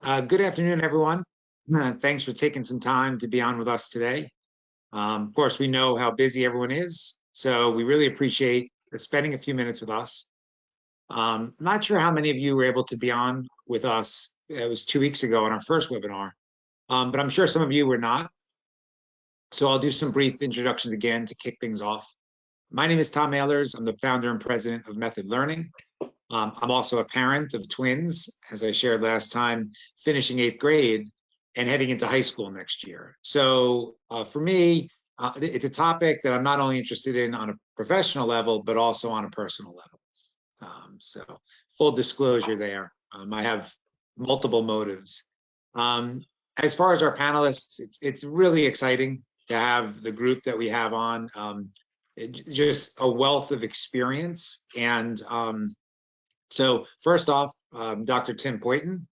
Good afternoon, everyone. Thanks for taking some time to be on with us today. Of course, we know how busy everyone is, so we really appreciate spending a few minutes with us. Not sure how many of you were able to be on with us. It was 2 weeks ago on our first webinar, but I'm sure some of you were not. So I'll do some brief introductions again to kick things off. My name is Tom Ehlers. I'm the founder and president of Method Learning. I'm also a parent of twins, as I shared last time, finishing 8th grade and heading into high school next year. So for me, it's a topic that I'm not only interested in on a professional level, but also on a personal level. So full disclosure there, I have multiple motives. As far as our panelists, it's really exciting to have the group that we have on, just a wealth of experience. And so first off, Dr. Tim Poyton,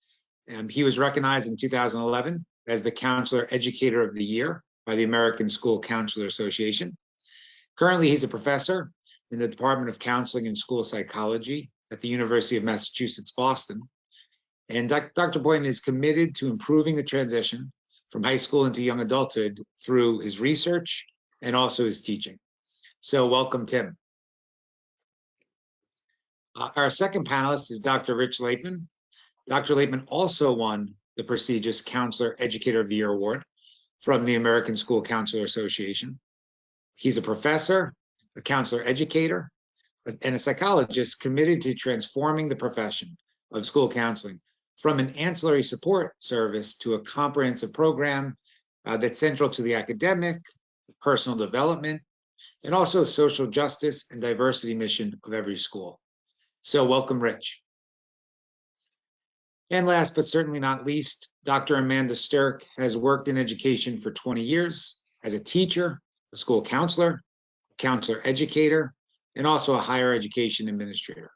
he was recognized in 2011 as the Counselor Educator of the Year by the American School Counselor Association. Currently, he's a professor in the Department of Counseling and School Psychology at the University of Massachusetts, Boston. And Dr. Poyton is committed to improving the transition from high school into young adulthood through his research and also his teaching. So welcome, Tim. Our second panelist is Dr. Rich Lapeman. Dr. Lapeman also won the prestigious Counselor Educator of the Year Award from the American School Counselor Association. He's a professor, a counselor educator, and a psychologist committed to transforming the profession of school counseling from an ancillary support service to a comprehensive program that's central to the academic, personal development, and also social justice and diversity mission of every school. So welcome, Rich. And last but certainly not least, Dr. Amanda Stirk has worked in education for 20 years as a teacher, a school counselor, counselor educator, and also a higher education administrator.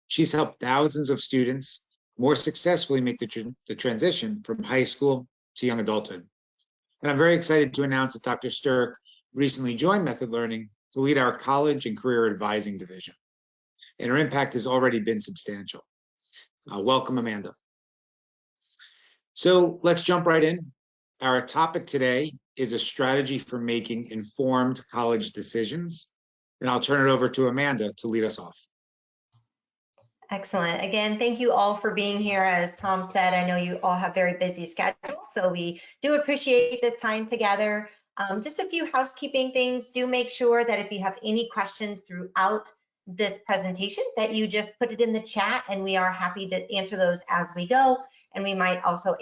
She's helped thousands of students more successfully make the transition from high school to young adulthood. And I'm very excited to announce that Dr. Stirk recently joined Method Learning to lead our college and career advising division. And her impact has already been substantial. Welcome, Amanda. So let's jump right in. Our topic today is a strategy for making informed college decisions. And I'll turn it over to Amanda to lead us off. Excellent. Again, thank you all for being here. As Tom said, I know you all have very busy schedules, so we do appreciate this time together. Just a few housekeeping things. Do make sure that if you have any questions throughout this presentation that you just put it in the chat, and we are happy to answer those as we go. And we might also,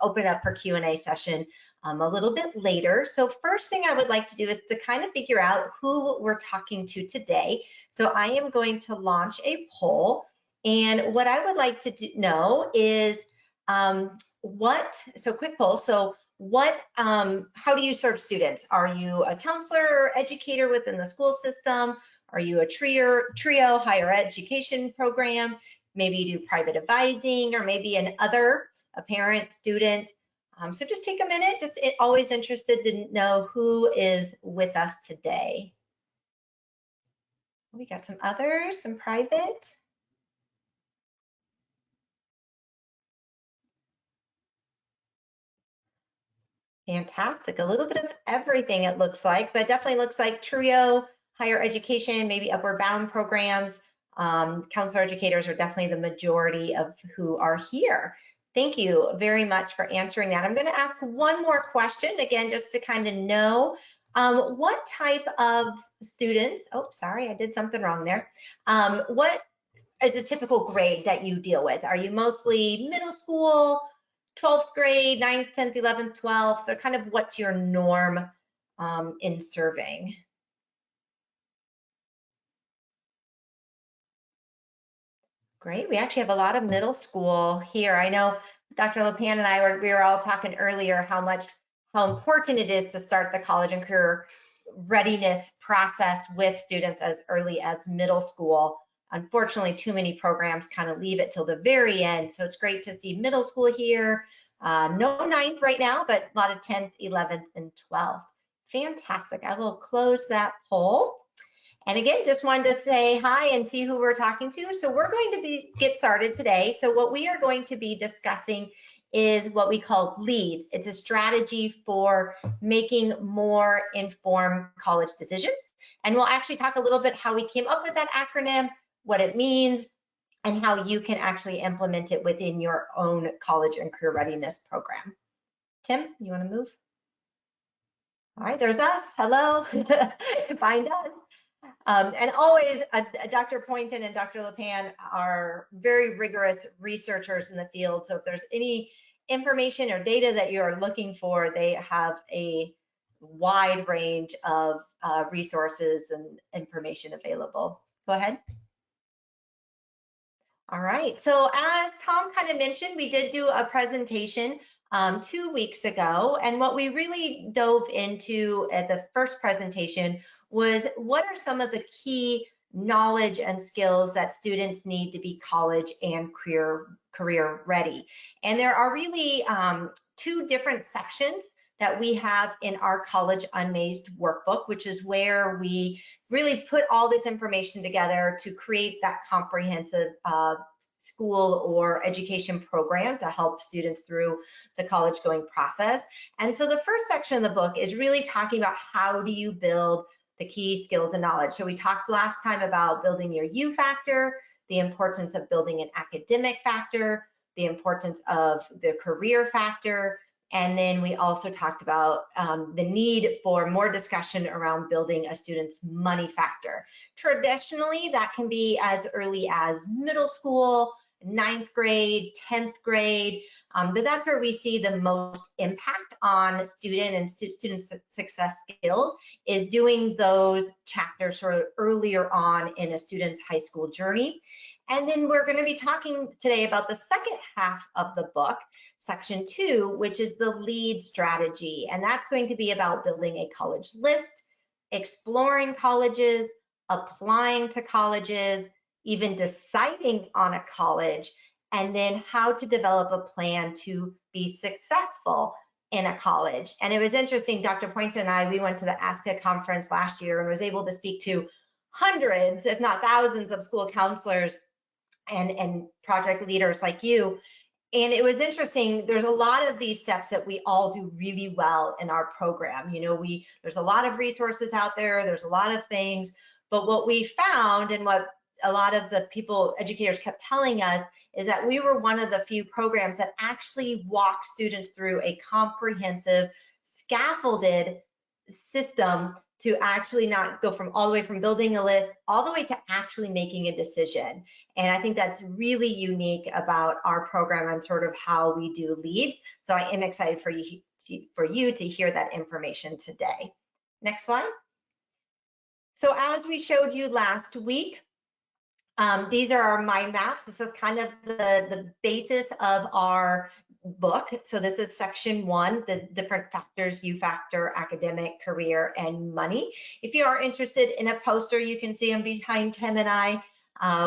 open up for Q&A session a little bit later. So first thing I would like to do is to kind of figure out who we're talking to today. So I am going to launch a poll, and what I would like to know is quick poll. So how do you serve students? Are you a counselor or educator within the school system? Are you a trio higher education program? Maybe you do private advising, or maybe a parent, student. So just take a minute, always interested to know who is with us today. We got some others, some private. Fantastic, a little bit of everything it looks like, but it definitely looks like trio, higher education, maybe upward bound programs. Counselor educators are definitely the majority of who are here. Thank you very much for answering that. I'm going to ask one more question, again, just to kind of know what type of students, oh, sorry, I did something wrong there. What is the typical grade that you deal with? Are you mostly middle school, 12th grade, 9th, 10th, 11th, 12th? So kind of what's your norm in serving? Great, we actually have a lot of middle school here. I know Dr. LePan and we were all talking earlier how important it is to start the college and career readiness process with students as early as middle school. Unfortunately, too many programs kind of leave it till the very end. So it's great to see middle school here. No 9th right now, but a lot of 10th, 11th, and 12th. Fantastic. I will close that poll. And again, just wanted to say hi and see who we're talking to. So we're going to get started today. So what we are going to be discussing is what we call LEADS. It's a strategy for making more informed college decisions. And we'll actually talk a little bit how we came up with that acronym, what it means, and how you can actually implement it within your own college and career readiness program. Tim, you want to move? All right, there's us. Hello. Find us. And always, Dr. Poynton and Dr. LePan are very rigorous researchers in the field. So if there's any information or data that you're looking for, they have a wide range of resources and information available. Go ahead. All right, so as Tom kind of mentioned, we did do a presentation 2 weeks ago, and what we really dove into at the first presentation was what are some of the key knowledge and skills that students need to be college and career ready. And there are really 2 different sections that we have in our College UnMazed workbook, which is where we really put all this information together to create that comprehensive school or education program to help students through the college going process. And so the first section of the book is really talking about how do you build the key skills and knowledge. So we talked last time about building your U factor, the importance of building an academic factor, the importance of the career factor, and then we also talked about the need for more discussion around building a student's money factor. Traditionally, that can be as early as middle school, 9th grade, 10th grade, but that's where we see the most impact on student and student success skills is doing those chapters sort of earlier on in a student's high school journey. And then we're going to be talking today about the second half of the book, section 2, which is the LEAD strategy. And that's going to be about building a college list, exploring colleges, applying to colleges, even deciding on a college, and then how to develop a plan to be successful in a college. And it was interesting, Dr. Poynton and I, we went to the ASCA conference last year and was able to speak to hundreds, if not thousands, of school counselors and project leaders like you. And it was interesting, there's a lot of these steps that we all do really well in our program. You know, there's a lot of resources out there, there's a lot of things, but what we found and what a lot of the educators kept telling us is that we were one of the few programs that actually walked students through a comprehensive, scaffolded system to actually not go from all the way from building a list all the way to actually making a decision. And I think that's really unique about our program and sort of how we do LEAD. So I am excited for you to hear that information today. Next slide. So as we showed you last week, these are our mind maps. This is kind of the basis of our book. So this is section 1, the different factors, U factor, academic, career, and money. If you are interested in a poster, you can see them behind Tim and I.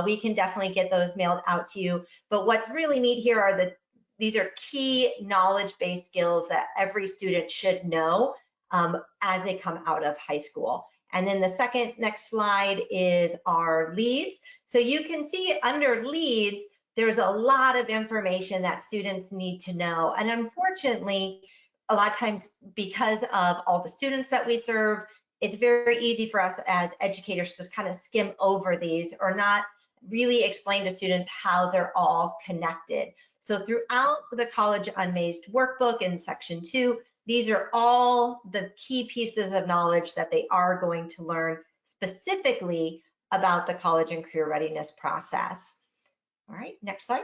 We can definitely get those mailed out to you. But what's really neat here are these are key knowledge-based skills that every student should know as they come out of high school. And then the next slide is our LEADS. So you can see under LEADS, there's a lot of information that students need to know. And unfortunately, a lot of times because of all the students that we serve, it's very easy for us as educators to just kind of skim over these or not really explain to students how they're all connected. So throughout the College UnMazed workbook in section 2, these are all the key pieces of knowledge that they are going to learn specifically about the college and career readiness process. All right, next slide.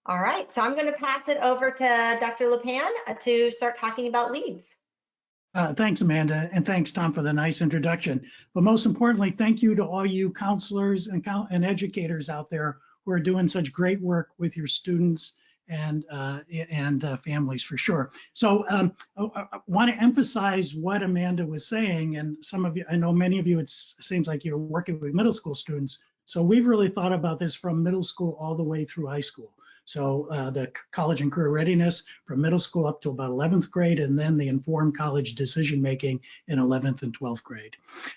All right, so I'm going to pass it over to Dr. LePan to start talking about LEADS. Thanks, Amanda, and thanks, Tom, for the nice introduction. But most importantly, thank you to all you counselors and educators out there who are doing such great work with your students and families for sure. So I want to emphasize what Amanda was saying, and some of you, I know many of you, it seems like you're working with middle school students. So we've really thought about this from middle school all the way through high school. So the college and career readiness from middle school up to about 11th grade, and then the informed college decision making in 11th and 12th grade.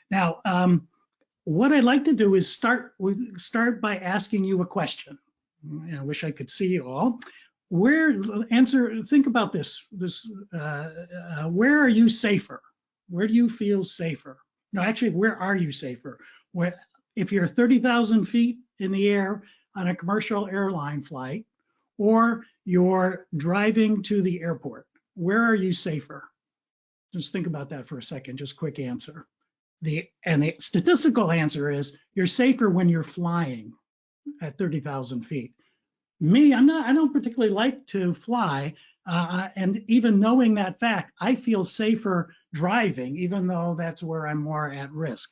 Now, what I'd like to do is start by asking you a question. I wish I could see you all. Think about this. Where are you safer? Where do you feel safer? No, actually, where are you safer? If you're 30,000 feet in the air on a commercial airline flight, or you're driving to the airport, where are you safer? Just think about that for a second, just quick answer. The statistical answer is you're safer when you're flying at 30,000 feet. Me, I don't particularly like to fly. And even knowing that fact, I feel safer driving, even though that's where I'm more at risk.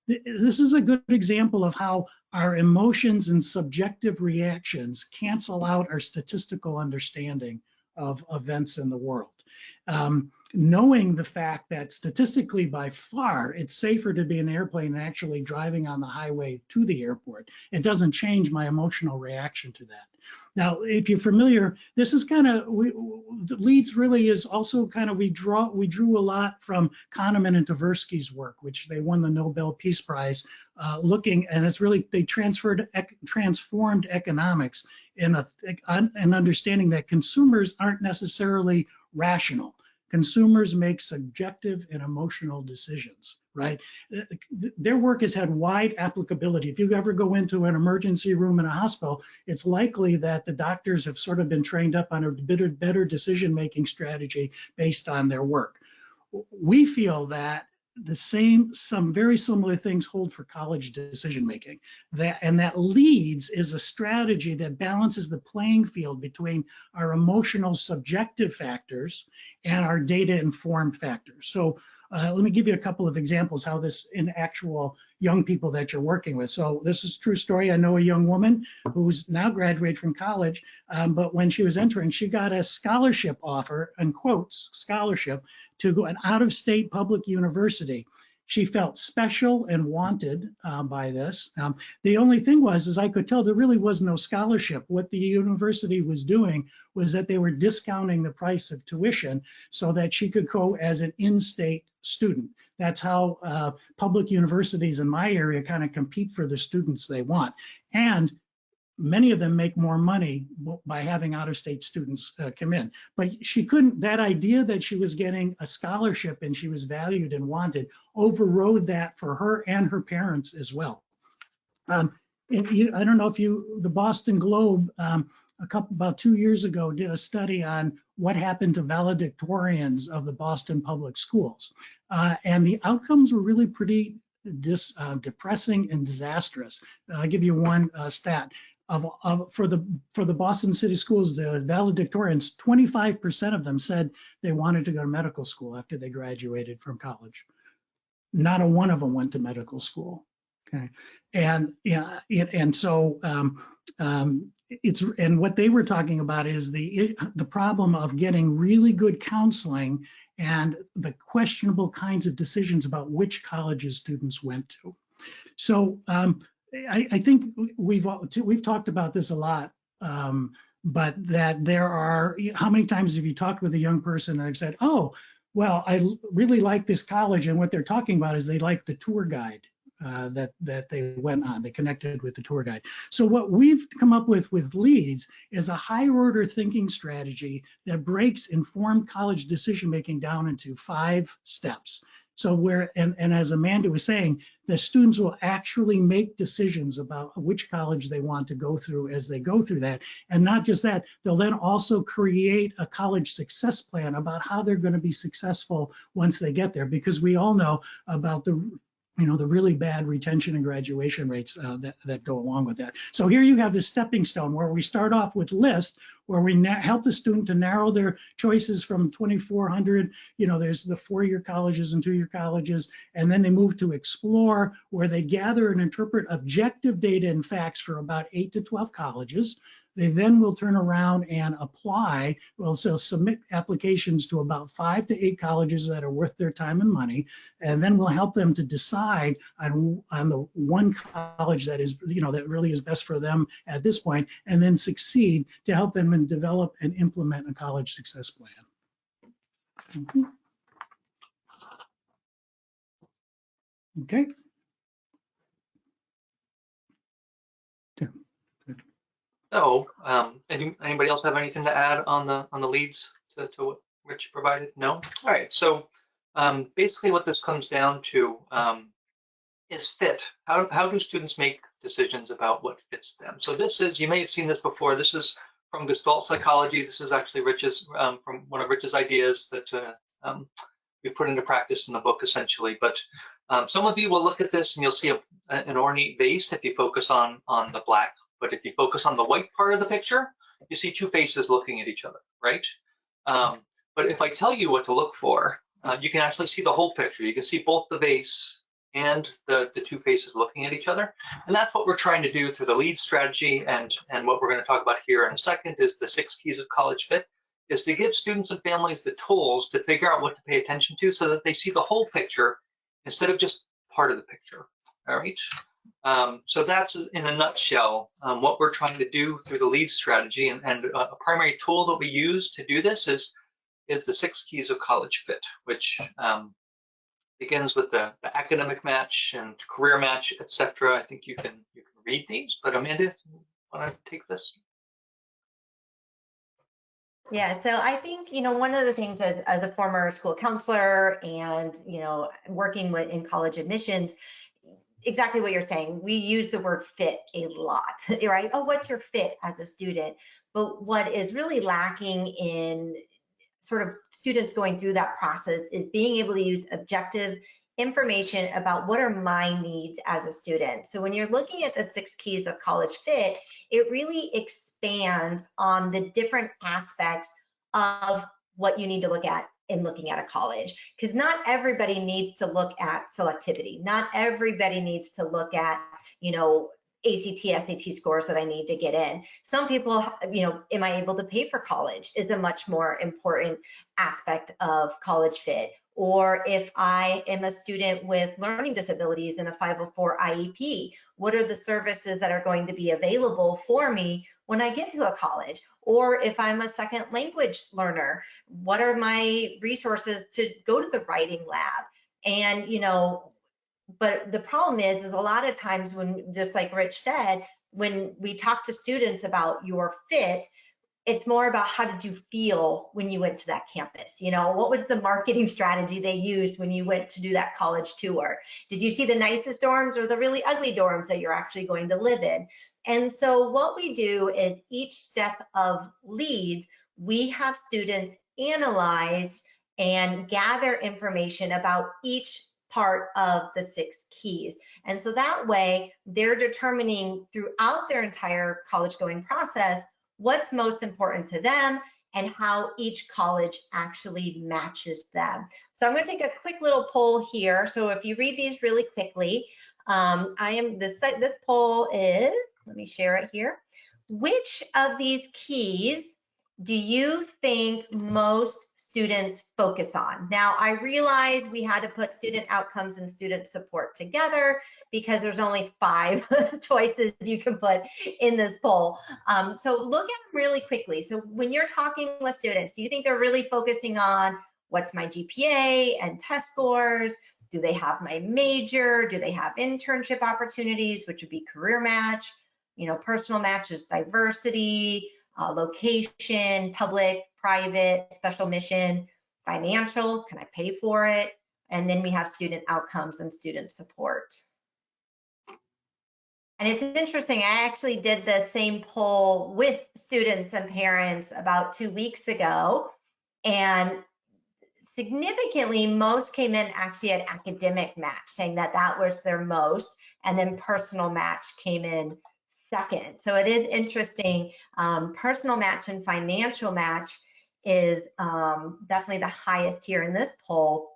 This is a good example of how our emotions and subjective reactions cancel out our statistical understanding of events in the world. Knowing the fact that statistically by far it's safer to be in an airplane than actually driving on the highway to the airport, it doesn't change my emotional reaction to that. Now, if you're familiar, this is kind of, LEADS really is also kind of, we drew a lot from Kahneman and Tversky's work, which they won the Nobel Peace Prize looking, and it's really, they transformed economics in an understanding that consumers aren't necessarily rational. Consumers make subjective and emotional decisions, right? Their work has had wide applicability. If you ever go into an emergency room in a hospital, it's likely that the doctors have sort of been trained up on a better decision-making strategy based on their work. We feel that some very similar things hold for college decision-making. That LEADS is a strategy that balances the playing field between our emotional subjective factors and our data-informed factors. So let me give you a couple of examples how this in actual young people that you're working with. So this is a true story. I know a young woman who's now graduated from college, but when she was entering, she got a scholarship offer, in quotes, scholarship, to an out-of-state public university. She felt special and wanted by this. The only thing was I could tell there really was no scholarship. What the university was doing was that they were discounting the price of tuition so that she could go as an in-state student. That's how public universities in my area kind of compete for the students they want. And many of them make more money by having out-of-state students come in. But she couldn't, that idea that she was getting a scholarship and she was valued and wanted overrode that for her and her parents as well. I don't know if the Boston Globe, about 2 years ago, did a study on what happened to valedictorians of the Boston public schools. And the outcomes were really pretty depressing and disastrous. I'll give you one stat. For the Boston City Schools, the valedictorians, 25% of them said they wanted to go to medical school after they graduated from college. Not a one of them went to medical school. Okay, and yeah, so and what they were talking about is the problem of getting really good counseling and the questionable kinds of decisions about which colleges students went to. So I think we've talked about this a lot, but that there are, how many times have you talked with a young person and they've said, oh, well, I really like this college, and what they're talking about is they like the tour guide that they went on, they connected with the tour guide. So what we've come up with LEADS is a higher order thinking strategy that breaks informed college decision-making down into 5 steps. So and as Amanda was saying, the students will actually make decisions about which college they want to go through as they go through that. And not just that, they'll then also create a college success plan about how they're going to be successful once they get there, because we all know about the really bad retention and graduation rates that go along with that. So here you have the stepping stone where we start off with list, where we help the student to narrow their choices from 2,400, there's the 4-year colleges and 2-year colleges, and then they move to explore, where they gather and interpret objective data and facts for about 8 to 12 colleges. They then will turn around and apply, so submit applications to about 5 to 8 colleges that are worth their time and money. And then we'll help them to decide on the one college that is, that really is best for them at this point, and then succeed to help them and develop and implement a college success plan. Mm-hmm. Okay. So, anybody else have anything to add on the leads to what Rich provided? No? All right. So, basically, what this comes down to is fit. How do students make decisions about what fits them? So this is, you may have seen this before. This is from Gestalt psychology. This is actually Rich's from one of Rich's ideas that we put into practice in the book, essentially. But some of you will look at this and you'll see an ornate vase if you focus on the black. But if you focus on the white part of the picture, you see two faces looking at each other, right? But if I tell you what to look for, you can actually see the whole picture. You can see both the vase and the two faces looking at each other. And that's what we're trying to do through the LEAD strategy. And what we're going to talk about here in a second is the 6 keys of college fit, is to give students and families the tools to figure out what to pay attention to so that they see the whole picture instead of just part of the picture. All right. So that's in a nutshell what we're trying to do through the LEAD strategy. And a primary tool that we use to do this is the 6 keys of college fit, which begins with the academic match and career match, etc. I think you can read these, but Amanda, want to take this? Yeah, so I think, one of the things as a former school counselor and, working in college admissions, exactly what you're saying. We use the word fit a lot, right? Oh, what's your fit as a student? But what is really lacking in sort of students going through that process is being able to use objective information about what are my needs as a student. So when you're looking at the 6 keys of college fit, it really expands on the different aspects of what you need to look at in looking at a college, because not everybody needs to look at selectivity. Not everybody needs to look at, ACT, SAT scores that I need to get in. Some people, am I able to pay for college is a much more important aspect of college fit. Or if I am a student with learning disabilities in a 504 IEP, what are the services that are going to be available for me when I get to a college? Or if I'm a second language learner, what are my resources to go to the writing lab? And, but the problem is a lot of times when, just like Rich said, when we talk to students about your fit, it's more about how did you feel when you went to that campus? What was the marketing strategy they used when you went to do that college tour? Did you see the nicest dorms or the really ugly dorms that you're actually going to live in? And so what we do is each step of LEADS, we have students analyze and gather information about each part of the 6 keys. And so that way they're determining throughout their entire college going process what's most important to them and how each college actually matches them. So I'm going to take a quick little poll here. So if you read these really quickly, this poll is, let me share it here. Which of these keys do you think most students focus on? Now, I realize we had to put student outcomes and student support together because there's only 5 choices you can put in this poll. So look at them really quickly. So when you're talking with students, do you think they're really focusing on what's my GPA and test scores? Do they have my major? Do they have internship opportunities, which would be career match? Personal match is diversity, location, public, private, special mission, financial, can I pay for it? And then we have student outcomes and student support. And it's interesting, I actually did the same poll with students and parents about 2 weeks ago, and significantly most came in actually at academic match, saying that that was their most, and then personal match came in second. So it is interesting. Personal match and financial match is definitely the highest here in this poll.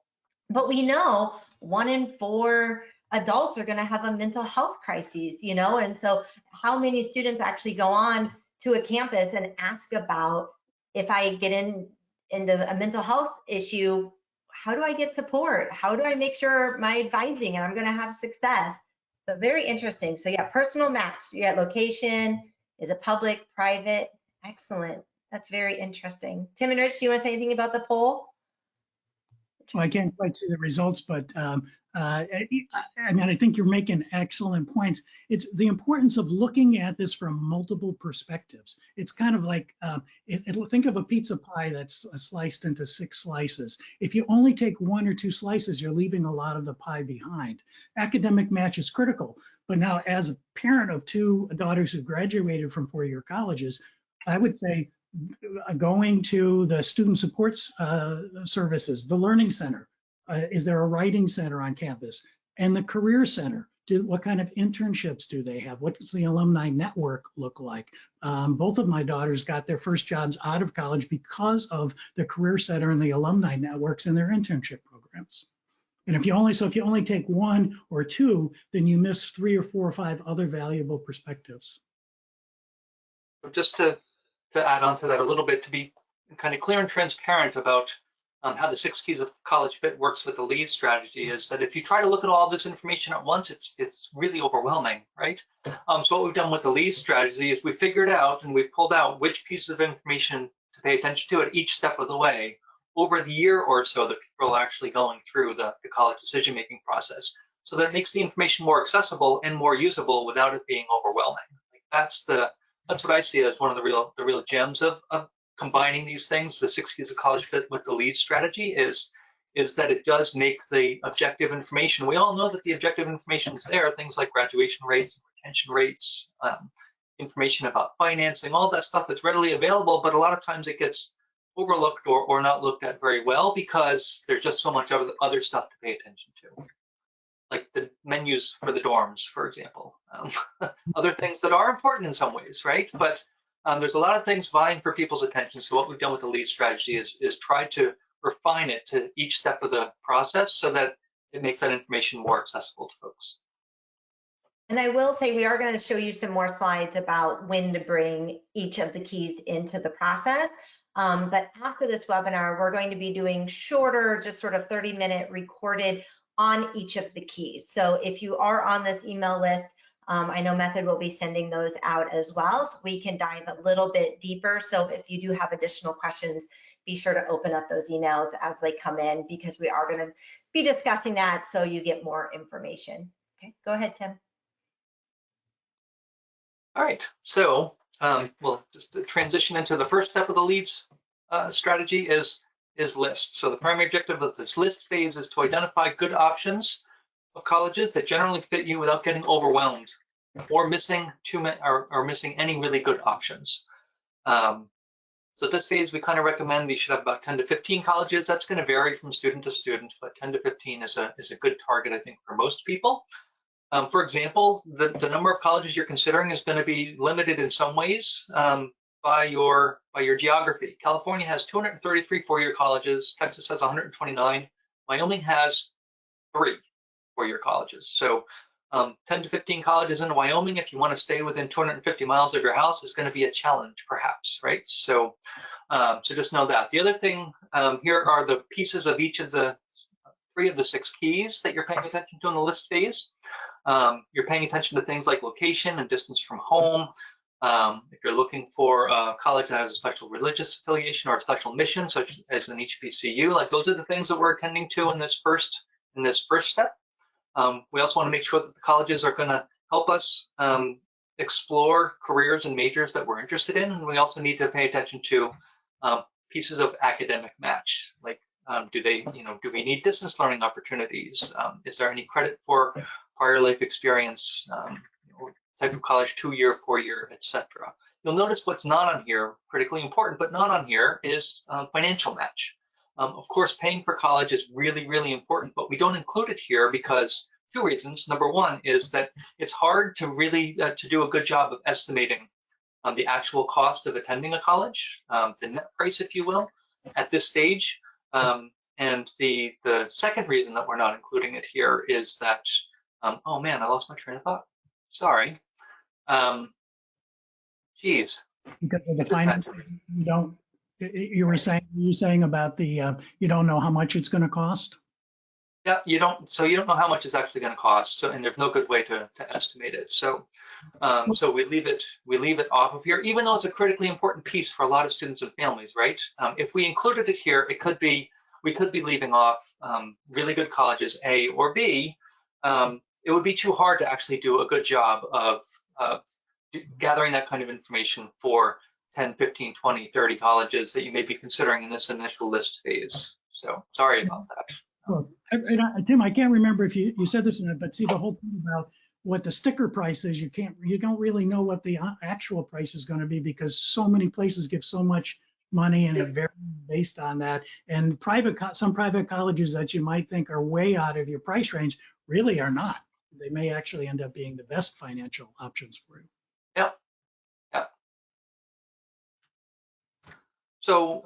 But we know 1 in 4 adults are going to have a mental health crisis, and so how many students actually go on to a campus and ask about, if I get into a mental health issue, how do I get support? How do I make sure my advising and I'm going to have success? So very interesting. So yeah, personal match. You got location. Is it public, private? Excellent. That's very interesting. Tim and Rich, do you want to say anything about the poll? Well, I can't quite see the results, but I mean, I think you're making excellent points. It's the importance of looking at this from multiple perspectives. It's kind of like, think of a pizza pie that's sliced into 6 slices. If you only take 1 or 2 slices, you're leaving a lot of the pie behind. Academic match is critical, but now as a parent of 2 daughters who graduated from 4-year colleges, I would say going to the student supports services, the learning center. Is there a writing center on campus? And the career center, what kind of internships do they have? What does the alumni network look like? Both of my daughters got their first jobs out of college because of the career center and the alumni networks and their internship programs. And if you only take 1 or 2, then you miss 3 or 4 or 5 other valuable perspectives. Just to add on to that a little bit, to be kind of clear and transparent about how the 6 keys of college fit works with the LEADS strategy, is that if you try to look at all this information at once, it's really overwhelming, right? So what we've done with the LEADS strategy is we figured out and we pulled out which pieces of information to pay attention to at each step of the way over the year or so that people are actually going through the college decision-making process, so that it makes the information more accessible and more usable without it being overwhelming. Like that's what I see as one of the real gems of combining these things, the 6 keys of college fit with the LEADS strategy, is that it does make the objective information. We all know that the objective information is there, things like graduation rates, retention rates, information about financing, all that stuff that's readily available, but a lot of times it gets overlooked or not looked at very well because there's just so much other stuff to pay attention to, like the menus for the dorms, for example. Other things that are important in some ways, right? But there's a lot of things vying for people's attention. So what we've done with the LEADS strategy is try to refine it to each step of the process so that it makes that information more accessible to folks. And I will say we are going to show you some more slides about when to bring each of the keys into the process. But after this webinar, we're going to be doing shorter, just sort of 30-minute recorded on each of the keys. So if you are on this email list, I know Method will be sending those out as well, so we can dive a little bit deeper. So if you do have additional questions, be sure to open up those emails as they come in, because we are going to be discussing that so you get more information. Okay, go ahead, Tim. All right, so we'll just transition into the first step of the LEADS strategy is list. So the primary objective of this list phase is to identify good options of colleges that generally fit you without getting overwhelmed or missing missing any really good options. So at this phase, we kind of recommend you should have about 10 to 15 colleges. That's going to vary from student to student, but 10 to 15 is a good target, I think, for most people. For example, the number of colleges you're considering is going to be limited in some ways by your geography. California has 233 4-year colleges. Texas has 129. Wyoming has 3 4-year colleges. So 10 to 15 colleges in Wyoming, if you want to stay within 250 miles of your house, is going to be a challenge, perhaps, right? So, so just know that. The other thing here are the pieces of each of the 3 of the 6 keys that you're paying attention to in the list phase. You're paying attention to things like location and distance from home. If you're looking for a college that has a special religious affiliation or a special mission, such as an HBCU, like those are the things that we're attending to in this first step. We also want to make sure that the colleges are going to help us explore careers and majors that we're interested in. And we also need to pay attention to pieces of academic match, like do we need distance learning opportunities? Is there any credit for prior life experience, type of college, 2-year, 4-year, etc. You'll notice what's not on here, critically important, but not on here, is financial match. Of course, paying for college is really, really important, but we don't include it here because 2 reasons. Number one is that it's hard to really to do a good job of estimating the actual cost of attending a college, the net price, if you will, at this stage. And the second reason that we're not including it here is that, oh man, I lost my train of thought. Sorry. Geez. Because of the finance, you don't. You were saying about the you don't know how much it's going to cost. Yeah, you don't know how much it's actually going to cost. So, and there's no good way to estimate it. So, so we leave it off of here, even though it's a critically important piece for a lot of students and families, right? If we included it here, it could be, we could be leaving off really good colleges, A or B. It would be too hard to actually do a good job of gathering that kind of information for 10, 15, 20, 30 colleges that you may be considering in this initial list phase. So sorry about that. Well, Tim, I can't remember if you said this in it, but see the whole thing about what the sticker price is, you don't really know what the actual price is going to be because so many places give so much money and it varies based on that. And some private colleges that you might think are way out of your price range really are not. They may actually end up being the best financial options for you. Yeah. So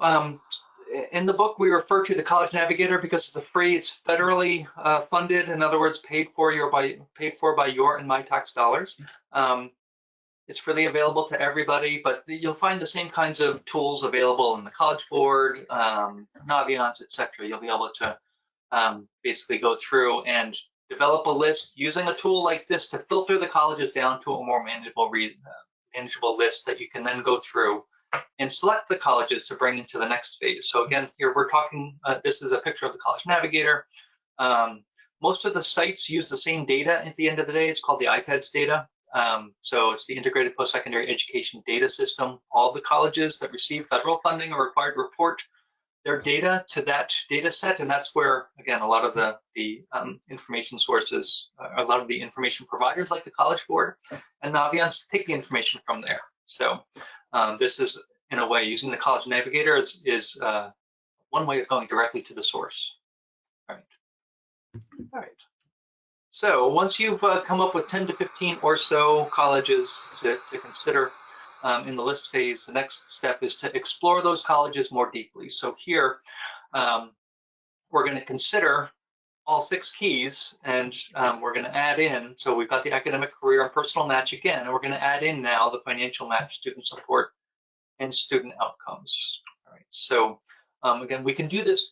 in the book, we refer to the College Navigator because it's free. It's federally funded. In other words, paid for by your and my tax dollars. It's freely available to everybody, but you'll find the same kinds of tools available in the College Board, Naviance, etc. You'll be able to basically go through and develop a list using a tool like this to filter the colleges down to a more manageable list that you can then go through and select the colleges to bring into the next phase. So again, here we're talking, this is a picture of the College Navigator. Most of the sites use the same data at the end of the day. It's called the IPEDS data. So it's the Integrated Post-Secondary Education Data System. All the colleges that receive federal funding are required to report their data to that data set, and that's where, again, a lot of the information sources, a lot of the information providers like the College Board and Naviance take the information from there. So this is, in a way, using the College Navigator is one way of going directly to the source. All right. So once you've come up with 10 to 15 or so colleges to consider in the list phase, the next step is to explore those colleges more deeply. So here, we're going to consider all 6 keys, and we're going to add in, so we've got the academic, career, and personal match again, and we're going to add in now the financial match, student support, and student outcomes. All right, so again, we can do this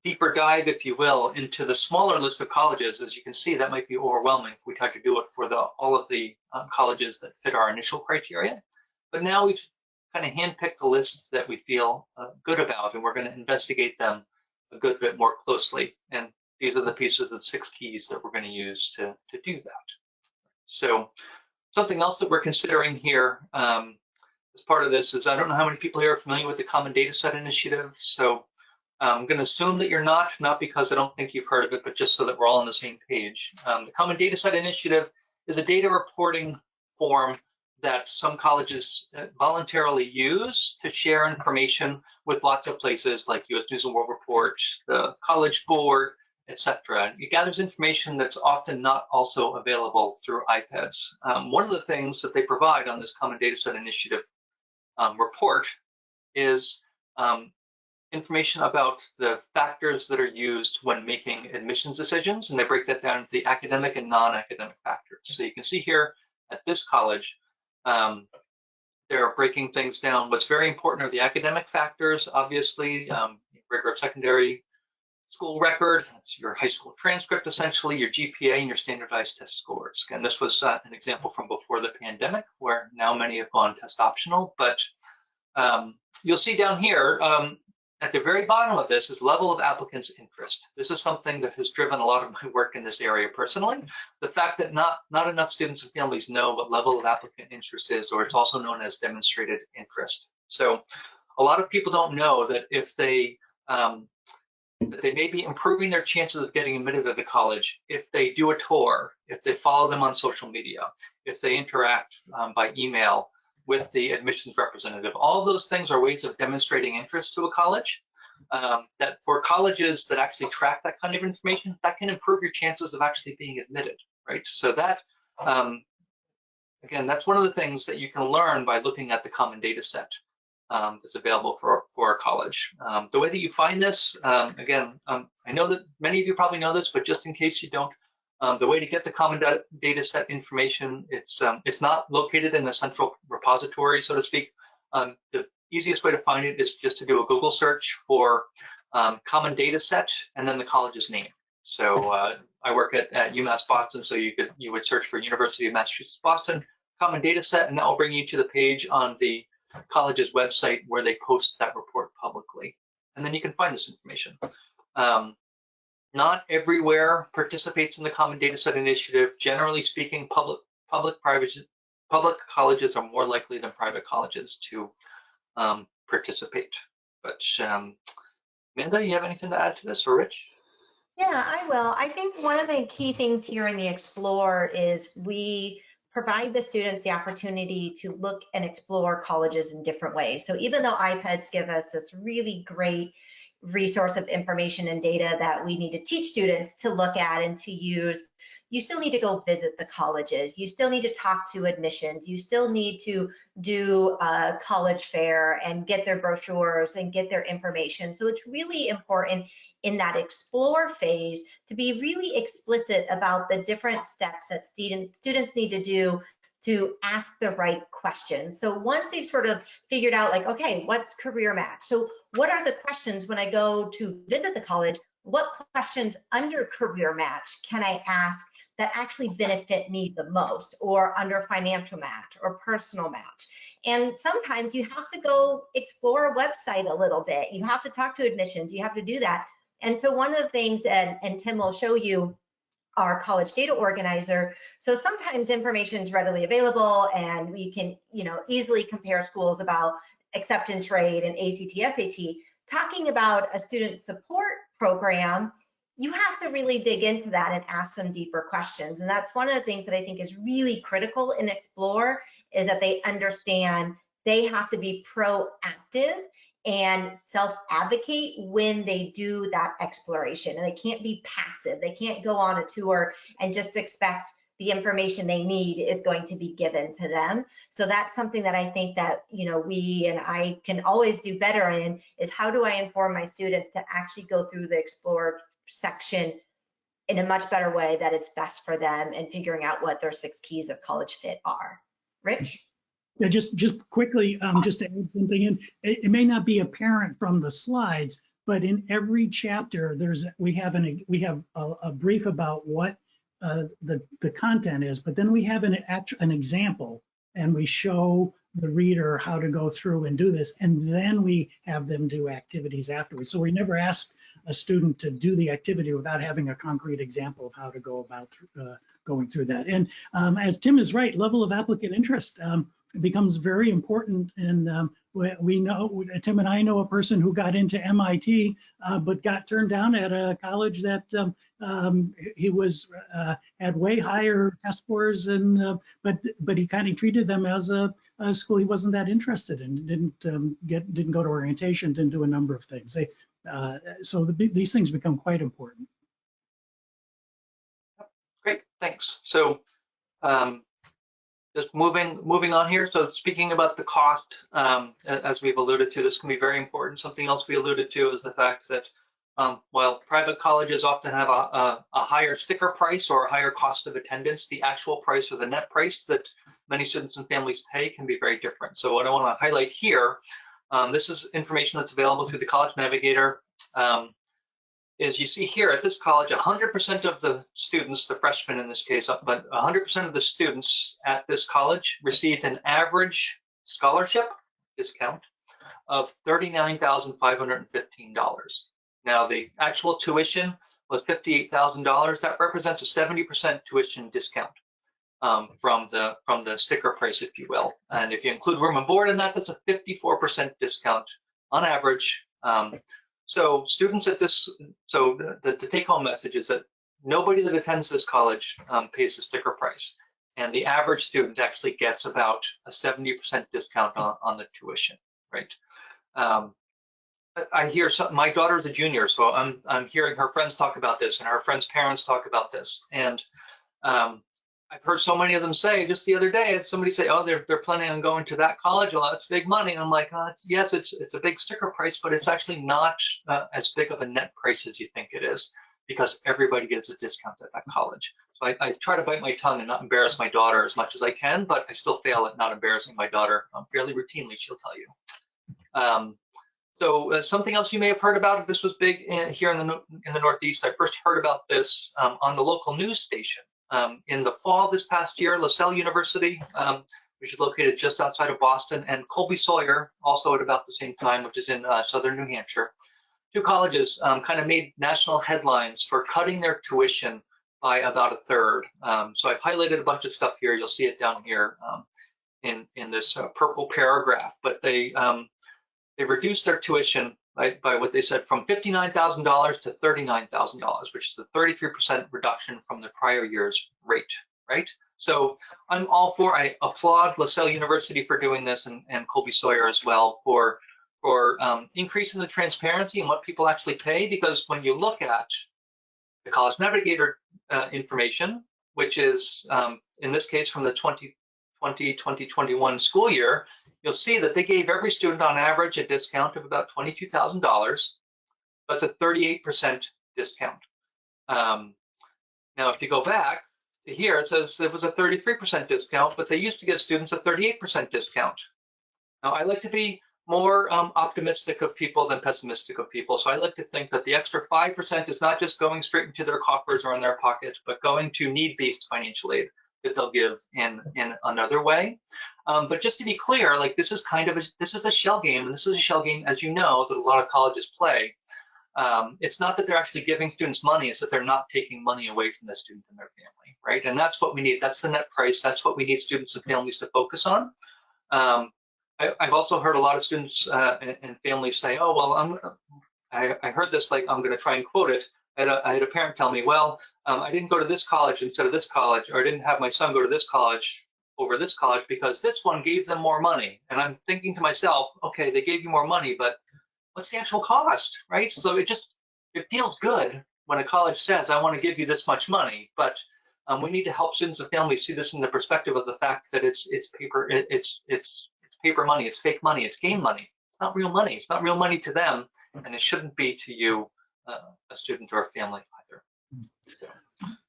deeper dive, if you will, into the smaller list of colleges. As you can see, that might be overwhelming if we tried to do it for all of the colleges that fit our initial criteria. But now we've kind of handpicked a list that we feel good about, and we're going to investigate them a good bit more closely. And these are the pieces of 6 keys that we're going to use to do that. So something else that we're considering here as part of this is, I don't know how many people here are familiar with the Common Data Set Initiative. So I'm going to assume that you're not because I don't think you've heard of it, but just so that we're all on the same page. The Common Data Set Initiative is a data reporting form that some colleges voluntarily use to share information with lots of places like US News and World Report, the College Board, etc. It gathers information that's often not also available through IPEDS. One of the things that they provide on this Common Data Set Initiative report is information about the factors that are used when making admissions decisions, and they break that down into the academic and non-academic factors. So you can see here at this college, they're breaking things down. What's very important are the academic factors, obviously, rigor of secondary school record, that's your high school transcript, essentially, your GPA, and your standardized test scores. Again, this was an example from before the pandemic, where now many have gone test optional, but you'll see down here, at the very bottom of this is level of applicants' interest. This is something that has driven a lot of my work in this area personally. The fact that not enough students and families know what level of applicant interest is, or it's also known as demonstrated interest. So a lot of people don't know that if they may be improving their chances of getting admitted to the college if they do a tour, if they follow them on social media, if they interact by email with the admissions representative. All of those things are ways of demonstrating interest to a college. That for colleges that actually track that kind of information, that can improve your chances of actually being admitted, right? So that, again, that's one of the things that you can learn by looking at the common data set that's available for a college. The way that you find this, again, I know that many of you probably know this, but just in case you don't, the way to get the common data set information, it's not located in a central repository, so to speak. The easiest way to find it is just to do a Google search for common data set and then the college's name. So I work at UMass Boston, so you would search for University of Massachusetts Boston common data set, and that will bring you to the page on the college's website where they post that report publicly. and then you can find this information. Not everywhere participates in the Common Data Set Initiative. Generally speaking, public colleges are more likely than private colleges to participate. But Amanda, you have anything to add to this, or Rich? Yeah, I will. I think one of the key things here in the Explore is we provide the students the opportunity to look and explore colleges in different ways. So even though iPads give us this really great resource of information and data that we need to teach students to look at and to use, you still need to go visit the colleges. You still need to talk to admissions. You still need to do a college fair and get their brochures and get their information. So it's really important in that explore phase to be really explicit about the different steps that students need to do to ask the right questions. So once they've sort of figured out, like, okay, what's career match? So what are the questions when I go to visit the college? What questions under career match can I ask that actually benefit me the most, or under financial match or personal match? And sometimes you have to go explore a website a little bit. You have to talk to admissions. You have to do that. And so one of the things, and Tim will show you our college data organizer. So sometimes information is readily available and we can, easily compare schools about acceptance rate and ACT, SAT. Talking about a student support program, you have to really dig into that and ask some deeper questions. And that's one of the things that I think is really critical in Explore, is that they understand they have to be proactive and self-advocate when they do that exploration. And they can't be passive. They can't go on a tour and just expect the information they need is going to be given to them. So that's something that I think that, we and I can always do better in, is how do I inform my students to actually go through the Explore section in a much better way that it's best for them, and figuring out what their 6 keys of college fit are. Rich? Yeah, just quickly, just to add something in, it may not be apparent from the slides, but in every chapter, we have a brief about what the content is, but then we have an example, and we show the reader how to go through and do this, and then we have them do activities afterwards. So we never ask a student to do the activity without having a concrete example of how to go about going through that. And as Tim is right, level of applicant interest becomes very important. And we know, Tim and I know a person who got into MIT, but got turned down at a college that he was had way higher test scores, and but he kind of treated them as a school he wasn't that interested in. Didn't go to orientation, didn't do a number of things. So these things become quite important. Great, thanks. So just moving on here. So speaking about the cost, as we've alluded to, this can be very important. Something else we alluded to is the fact that while private colleges often have a higher sticker price or a higher cost of attendance, the actual price or the net price that many students and families pay can be very different. So what I want to highlight here, this is information that's available through the College Navigator. Is you see here at this college, 100% of the students, the freshmen in this case, but 100% of the students at this college received an average scholarship discount of $39,515. Now the actual tuition was $58,000. That represents a 70% tuition discount from the sticker price, if you will. And if you include room and board in that, that's a 54% discount on average. So students at this, so the take-home message is that nobody that attends this college pays the sticker price, and the average student actually gets about a 70% discount on the tuition, right? I hear my daughter's a junior, so I'm hearing her friends talk about this, and her friends' parents talk about this, and I've heard so many of them say, just the other day, somebody say, oh, they're planning on going to that college. Well, that's big money. And I'm like, oh, yes, it's a big sticker price, but it's actually not as big of a net price as you think it is, because everybody gets a discount at that college. So I try to bite my tongue and not embarrass my daughter as much as I can, but I still fail at not embarrassing my daughter fairly routinely, she'll tell you. So something else you may have heard about, if this was big here in the Northeast, I first heard about this on the local news station. In the fall this past year, LaSalle University, which is located just outside of Boston, and Colby Sawyer, also at about the same time, which is in southern New Hampshire, two colleges kind of made national headlines for cutting their tuition by about a third. So I've highlighted a bunch of stuff here. You'll see it down here in this purple paragraph. But they reduced their tuition by what they said from $59,000 to $39,000, which is a 33% reduction from the prior year's rate, right? So I'm all for, I applaud LaSalle University for doing this and Colby Sawyer as well for increasing the transparency and what people actually pay, because when you look at the College Navigator information, which is in this case from the 2020-2021 school year, you'll see that they gave every student on average a discount of about $22,000. That's a 38% discount. Now, if you go back to here, it says it was a 33% discount, but they used to give students a 38% discount. Now, I like to be more optimistic of people than pessimistic of people. So I like to think that the extra 5% is not just going straight into their coffers or in their pocket, but going to need-based financial aid that they'll give in another way. But just to be clear, like this is a shell game, and this is a shell game, as you know, that a lot of colleges play. It's not that they're actually giving students money, it's that they're not taking money away from the student and their family, right? And that's what we need. That's the net price. That's what we need students and families to focus on. I've also heard a lot of students and families say, oh, well, I heard this, like, I'm going to try and quote it. I had a parent tell me, well, I didn't go to this college instead of this college, or I didn't have my son go to this college over this college because this one gave them more money. And I'm thinking to myself, okay, they gave you more money, but what's the actual cost, right? So it feels good when a college says, I want to give you this much money, but we need to help students and families see this in the perspective of the fact that it's paper money, it's fake money, it's game money. It's not real money. It's not real money to them, and it shouldn't be to you, a student or a family either. So.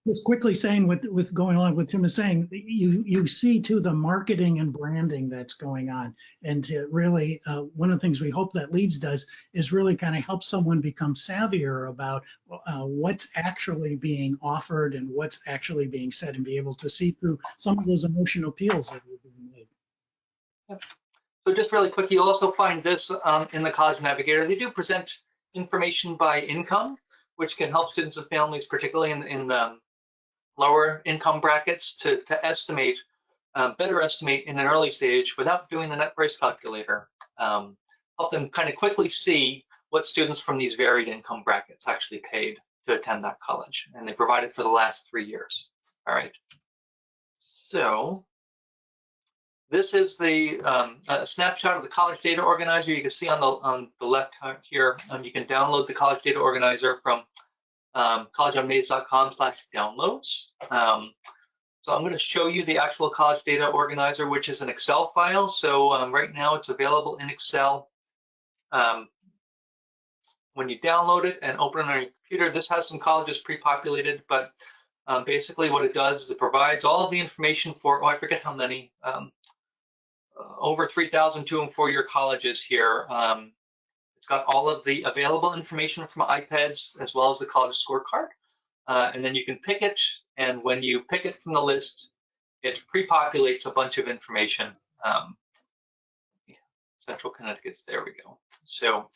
Just quickly saying, with going along with Tim is saying, you see too the marketing and branding that's going on, and to really one of the things we hope that LEADS does is really kind of help someone become savvier about what's actually being offered and what's actually being said, and be able to see through some of those emotional appeals that are being made. Yep. So just really quick, you'll also find this in the College Navigator. They do present information by income, which can help students and families, particularly in the lower income brackets, to estimate, better estimate in an early stage without doing the net price calculator. Help them kind of quickly see what students from these varied income brackets actually paid to attend that college. And they provide it for the last 3 years. All right. So this is the snapshot of the College Data Organizer. You can see on the left here, you can download the College Data Organizer from collegeunmazed.com/downloads. So I'm going to show you the actual College Data Organizer, which is an Excel file. So right now it's available in Excel. When you download it and open it on your computer, this has some colleges pre-populated, but basically what it does is it provides all of the information for, I forget how many, over 3,000 2- and 4-year colleges here. It's got all of the available information from iPads as well as the college scorecard. And then you can pick it, and when you pick it from the list, it pre-populates a bunch of information. Central Connecticut's, there we go. So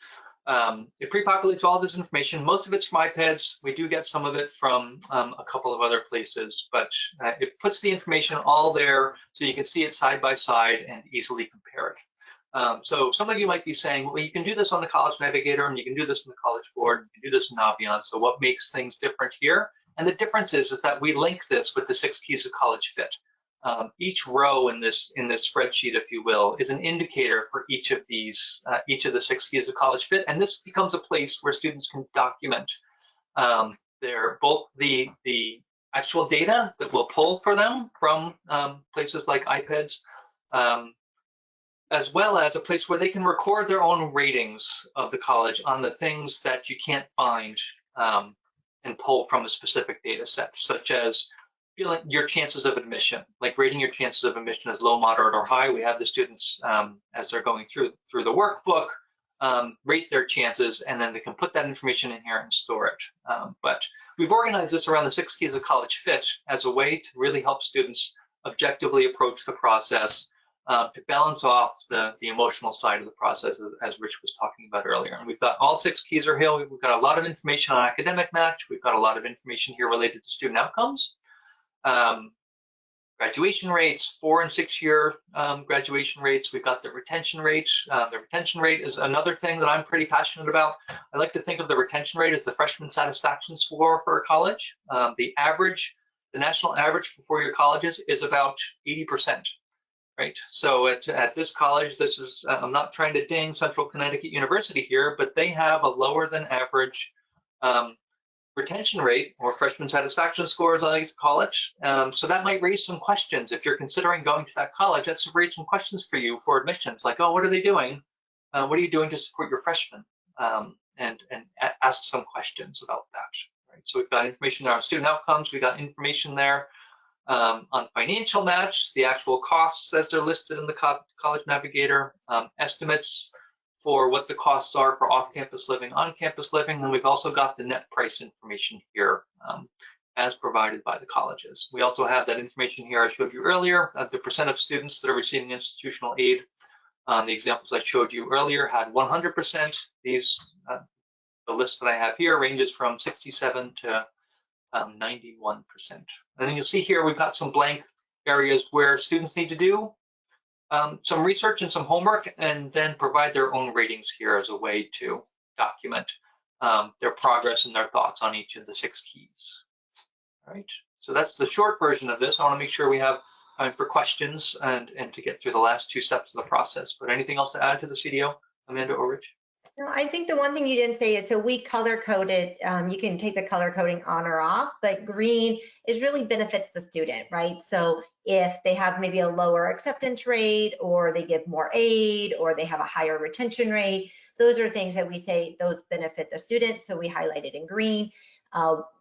it pre-populates all this information. Most of it's from iPads. We do get some of it from a couple of other places, but it puts the information all there so you can see it side by side and easily compare it. So some of you might be saying, well, you can do this on the College Navigator and you can do this in the College Board, you can do this in Naviance. So what makes things different here? And the difference is that we link this with the 6 keys of college fit. Each row in this spreadsheet, if you will, is an indicator for each of these, each of the 6 keys of college fit, and this becomes a place where students can document both the actual data that we'll pull for them from places like iPads, as well as a place where they can record their own ratings of the college on the things that you can't find and pull from a specific data set, such as feeling your chances of admission, like rating your chances of admission as low, moderate, or high. We have the students, as they're going through the workbook, rate their chances, and then they can put that information in here and store it. But we've organized this around the 6 keys of college fit as a way to really help students objectively approach the process, to balance off the emotional side of the process, as Rich was talking about earlier. And we've got all 6 keys are here. We've got a lot of information on academic match. We've got a lot of information here related to student outcomes. Graduation rates, 4 and 6 year graduation rates. We've got the retention rate. The retention rate is another thing that I'm pretty passionate about. I like to think of the retention rate as the freshman satisfaction score for a college. The national average for 4-year colleges is about 80%, right? So at this college, this is, I'm not trying to ding Central Connecticut University here, but they have a lower than average retention rate, or freshman satisfaction score, as I like to call it. So that might raise some questions. If you're considering going to that college, that's raise some questions for you for admissions, like, oh, what are they doing? What are you doing to support your freshmen? And ask some questions about that. Right? So we've got information there on student outcomes. We've got information there on financial match, the actual costs as they're listed in the College Navigator, estimates for what the costs are for off-campus living, on-campus living. And we've also got the net price information here as provided by the colleges. We also have that information here I showed you earlier, the percent of students that are receiving institutional aid. The examples I showed you earlier had 100%. These, the list that I have here ranges from 67 to 91%. And then you'll see here we've got some blank areas where students need to do some research and some homework, and then provide their own ratings here as a way to document their progress and their thoughts on each of the 6 keys. All right, so that's the short version of this. I want to make sure we have time for questions and to get through the last 2 steps of the process. But anything else to add to the CDO, Amanda or Rich? No, I think the one thing you didn't say is, so we color coded, you can take the color coding on or off, but green is really benefits the student, right? So if they have maybe a lower acceptance rate, or they give more aid, or they have a higher retention rate, those are things that we say those benefit the student. So we highlight it in green.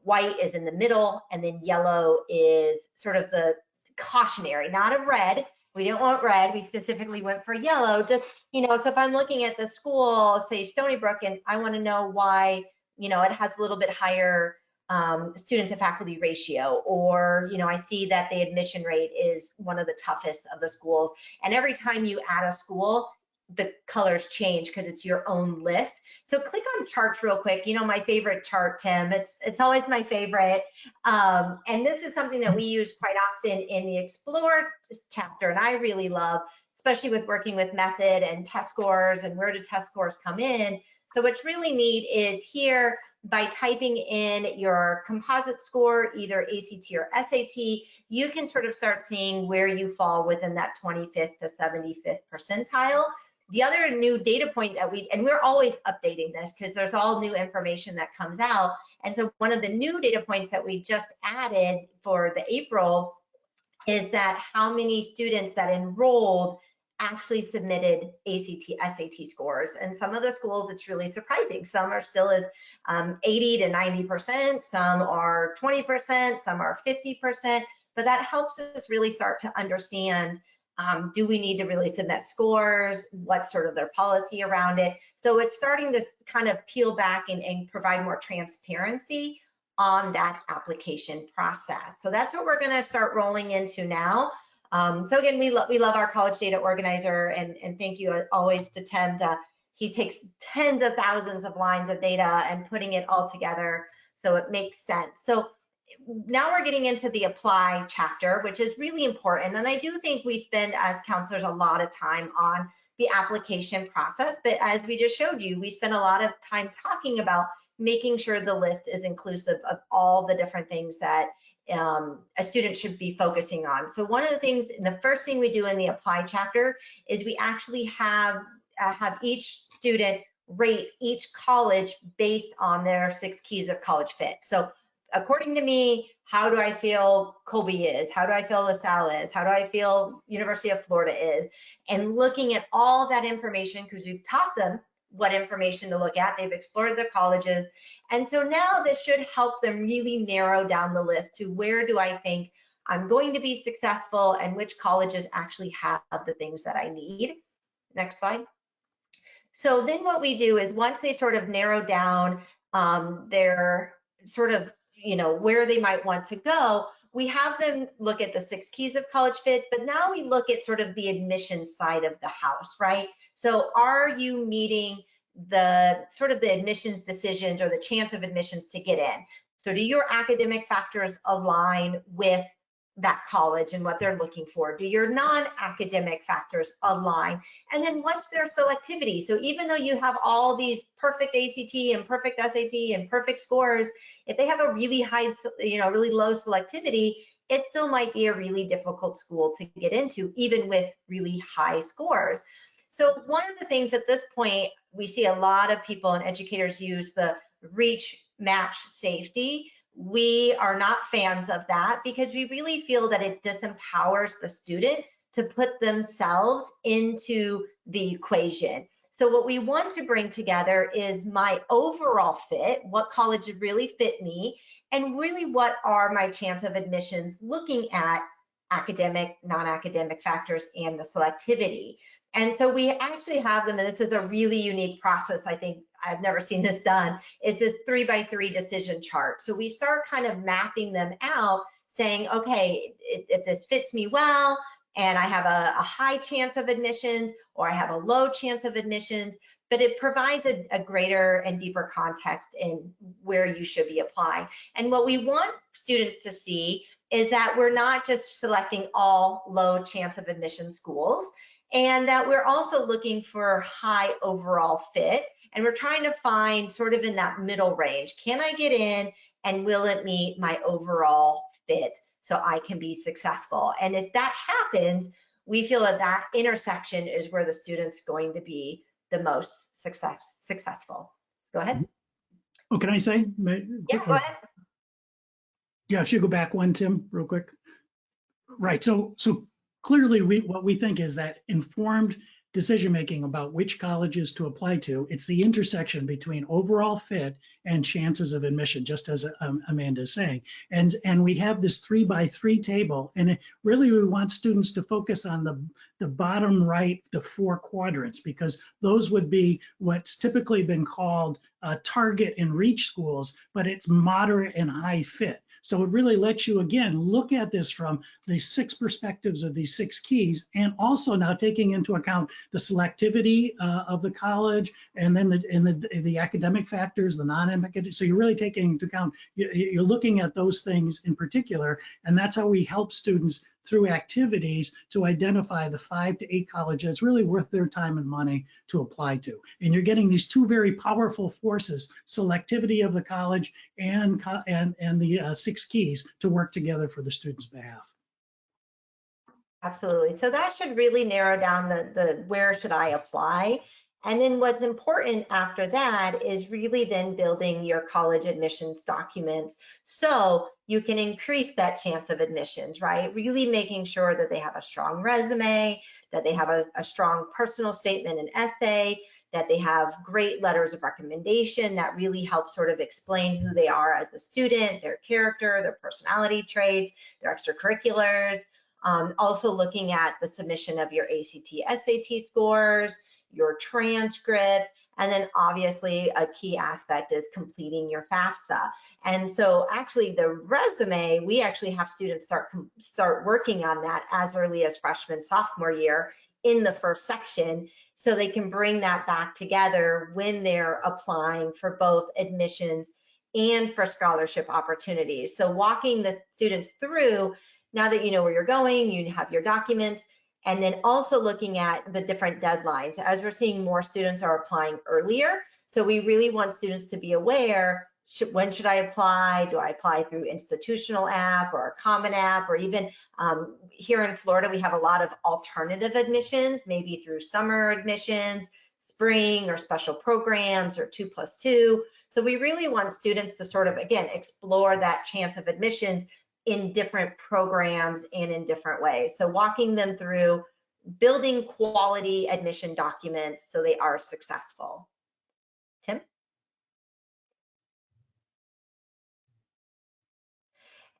White is in the middle, and then yellow is sort of the cautionary, not a red. We don't want red. We specifically went for yellow. Just, so if I'm looking at the school, say Stony Brook, and I want to know why, it has a little bit higher student to faculty ratio, or, I see that the admission rate is one of the toughest of the schools. And every time you add a school, the colors change because it's your own list. So click on charts real quick. My favorite chart, Tim, it's always my favorite. And this is something that we use quite often in the Explore chapter, and I really love, especially with working with method and test scores and where do test scores come in. So what's really neat is here, by typing in your composite score, either ACT or SAT, you can sort of start seeing where you fall within that 25th to 75th percentile. The other new data point that and we're always updating this because there's all new information that comes out. And so one of the new data points that we just added for the April is that how many students that enrolled actually submitted ACT, SAT scores. And some of the schools, it's really surprising. Some are still as 80 to 90%, some are 20%, some are 50%, but that helps us really start to understand, do we need to really submit scores? What's sort of their policy around it? So it's starting to kind of peel back and provide more transparency on that application process. So that's what we're going to start rolling into now. So again, we love our college data organizer, and thank you always to Tim. He takes tens of thousands of lines of data and putting it all together so it makes sense. So now we're getting into the apply chapter, which is really important. And I do think we spend as counselors a lot of time on the application process, but as we just showed you, we spend a lot of time talking about making sure the list is inclusive of all the different things that a student should be focusing on. So one of the things, the first thing we do in the apply chapter is we actually have each student rate each college based on their 6 keys of college fit. So according to me, how do I feel Colby is? How do I feel LaSalle is? How do I feel University of Florida is? And looking at all that information, because we've taught them what information to look at. They've explored their colleges. And so now this should help them really narrow down the list to where do I think I'm going to be successful and which colleges actually have the things that I need. Next slide. So then what we do is once they sort of narrow down their sort of, where they might want to go, we have them look at the 6 keys of college fit, but now we look at sort of the admission side of the house, right? So are you meeting the sort of the admissions decisions or the chance of admissions to get in? So do your academic factors align with that college and what they're looking for? Do your non-academic factors align? And then what's their selectivity? So even though you have all these perfect ACT and perfect SAT and perfect scores, if they have a really high, really low selectivity, it still might be a really difficult school to get into, even with really high scores. So one of the things at this point, we see a lot of people and educators use the reach, match, safety. We are not fans of that because we really feel that it disempowers the student to put themselves into the equation. So what we want to bring together is my overall fit, what college really fit me, and really what are my chance of admissions looking at academic, non-academic factors and the selectivity. And so we actually have them, and this is a really unique process. I think I've never seen this done, is this 3x3 decision chart. So we start kind of mapping them out saying, okay, if this fits me well, and I have a high chance of admissions, or I have a low chance of admissions, but it provides a greater and deeper context in where you should be applying. And what we want students to see is that we're not just selecting all low chance of admission schools, and that we're also looking for high overall fit. And we're trying to find sort of in that middle range. Can I get in, and will it meet my overall fit so I can be successful? And if that happens, we feel that that intersection is where the student's going to be the most successful. Go ahead. Oh, can I say? Yeah, go ahead. Yeah, I should go back one, Tim, real quick. Right. So clearly, what we think is that informed decision-making about which colleges to apply to, it's the intersection between overall fit and chances of admission, just as Amanda is saying. And we have this 3x3 table, and really we want students to focus on the bottom right, the 4 quadrants, because those would be what's typically been called target and reach schools, but it's moderate and high fit. So it really lets you, again, look at this from the 6 perspectives of these 6 keys, and also now taking into account the selectivity of the college, and then the academic factors, the non-academic. So you're really taking into account, you're looking at those things in particular, and that's how we help students through activities to identify the 5 to 8 colleges that's really worth their time and money to apply to. And you're getting these 2 very powerful forces, selectivity of the college and the 6 keys to work together for the student's behalf. Absolutely. So that should really narrow down the where should I apply. And then what's important after that is really then building your college admissions documents so you can increase that chance of admissions, right? Really making sure that they have a strong resume, that they have a strong personal statement and essay, that they have great letters of recommendation that really help sort of explain who they are as a student, their character, their personality traits, their extracurriculars. Also looking at the submission of your ACT, SAT scores, your transcript, and then obviously a key aspect is completing your FAFSA. And so actually the resume, we actually have students start working on that as early as freshman, sophomore year in the first section, so they can bring that back together when they're applying for both admissions and for scholarship opportunities. So walking the students through, now that you know where you're going, you have your documents, and then also looking at the different deadlines. As we're seeing more students are applying earlier, so we really want students to be aware, when should I apply? Do I apply through institutional app or a common app, or even here in Florida, we have a lot of alternative admissions, maybe through summer admissions, spring or special programs or 2+2. So we really want students to sort of, again, explore that chance of admissions in different programs and in different ways. So walking them through building quality admission documents so they are successful. Tim?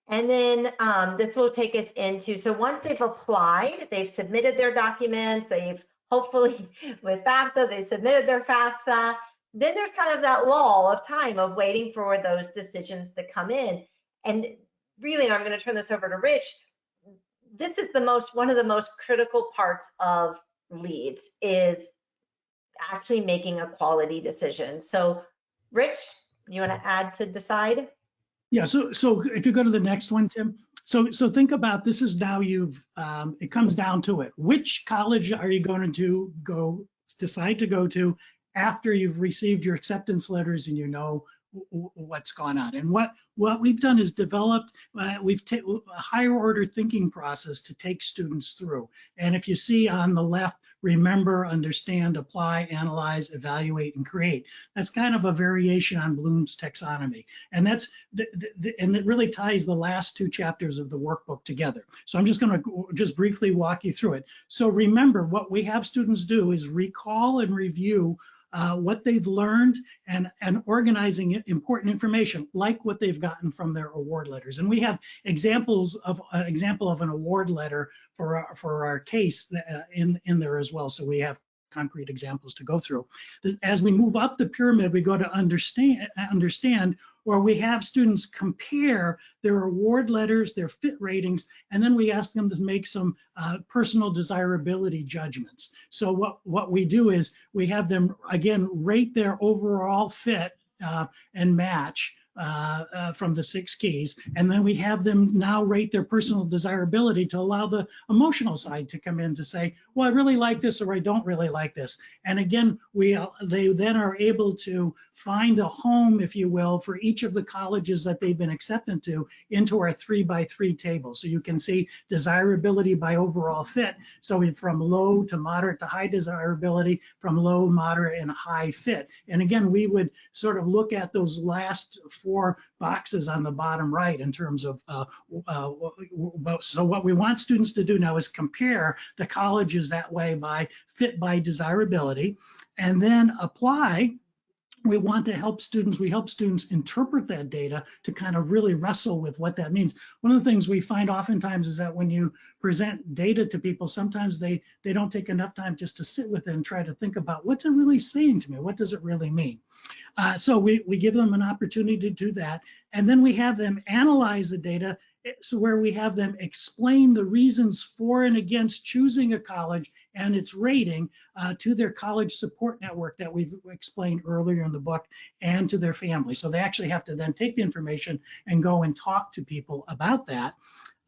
And then this will take us into, so once they've applied, they've submitted their documents, they've hopefully with FAFSA, they submitted their FAFSA, then there's kind of that lull of time of waiting for those decisions to come in. And really, and I'm going to turn this over to Rich, this is one of the most critical parts of LEADS is actually making a quality decision. So Rich, you want to add to decide? Yeah, so if you go to the next one, Tim, so think about this is now it comes down to it. Which college are you going to decide to go to after you've received your acceptance letters and you know what's gone on? And what we've done is developed, we've a higher order thinking process to take students through. And if you see on the left, remember, understand, apply, analyze, evaluate, and create. That's kind of a variation on Bloom's taxonomy. And that's and it really ties the last two chapters of the workbook together. So I'm just going to just briefly walk you through it. So remember, what we have students do is recall and review what they've learned and organizing important information like what they've gotten from their award letters. And we have examples of an example of an award letter for our case in there as well. So we have concrete examples to go through. As we move up the pyramid, we go to understand, where we have students compare their award letters, their fit ratings, and then we ask them to make some personal desirability judgments. So what we do is we have them, again, rate their overall fit and match from the 6 keys, and then we have them now rate their personal desirability to allow the emotional side to come in to say, well, I really like this or I don't really like this. And again, they then are able to find a home, if you will, for each of the colleges that they've been accepted to into our 3x3 table. So you can see desirability by overall fit. So from low to moderate to high desirability, from low, moderate, and high fit. And again, we would sort of look at those last 4 boxes on the bottom right in terms of, so what we want students to do now is compare the colleges that way by fit by desirability, and then apply. We want to help students, we help students interpret that data to kind of really wrestle with what that means. One of the things we find oftentimes is that when you present data to people, sometimes they don't take enough time just to sit with it and try to think about what's it really saying to me? What does it really mean? So we give them an opportunity to do that. And then we have them analyze the data, so where we have them explain the reasons for and against choosing a college and its rating to their college support network that we've explained earlier in the book, and to their family. So they actually have to then take the information and go and talk to people about that.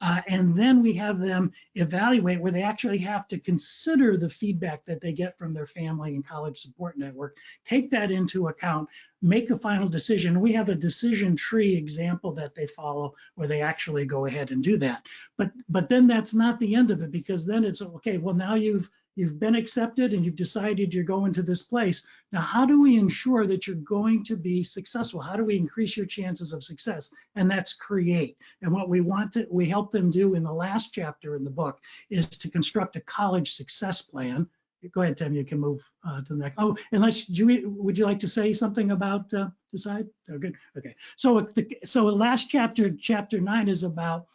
And then we have them evaluate, where they actually have to consider the feedback that they get from their family and college support network, take that into account, make a final decision. We have a decision tree example that they follow where they actually go ahead and do that. But then that's not the end of it, because then it's okay, well, now you've been accepted and you've decided you're going to this place. Now, how do we ensure that you're going to be successful? How do we increase your chances of success? And that's create. And what we help them do in the last chapter in the book is to construct a college success plan. Go ahead, Tim, you can move to the next. Oh, unless, would you like to say something about decide? Oh, good, okay. So the last chapter, chapter 9, is about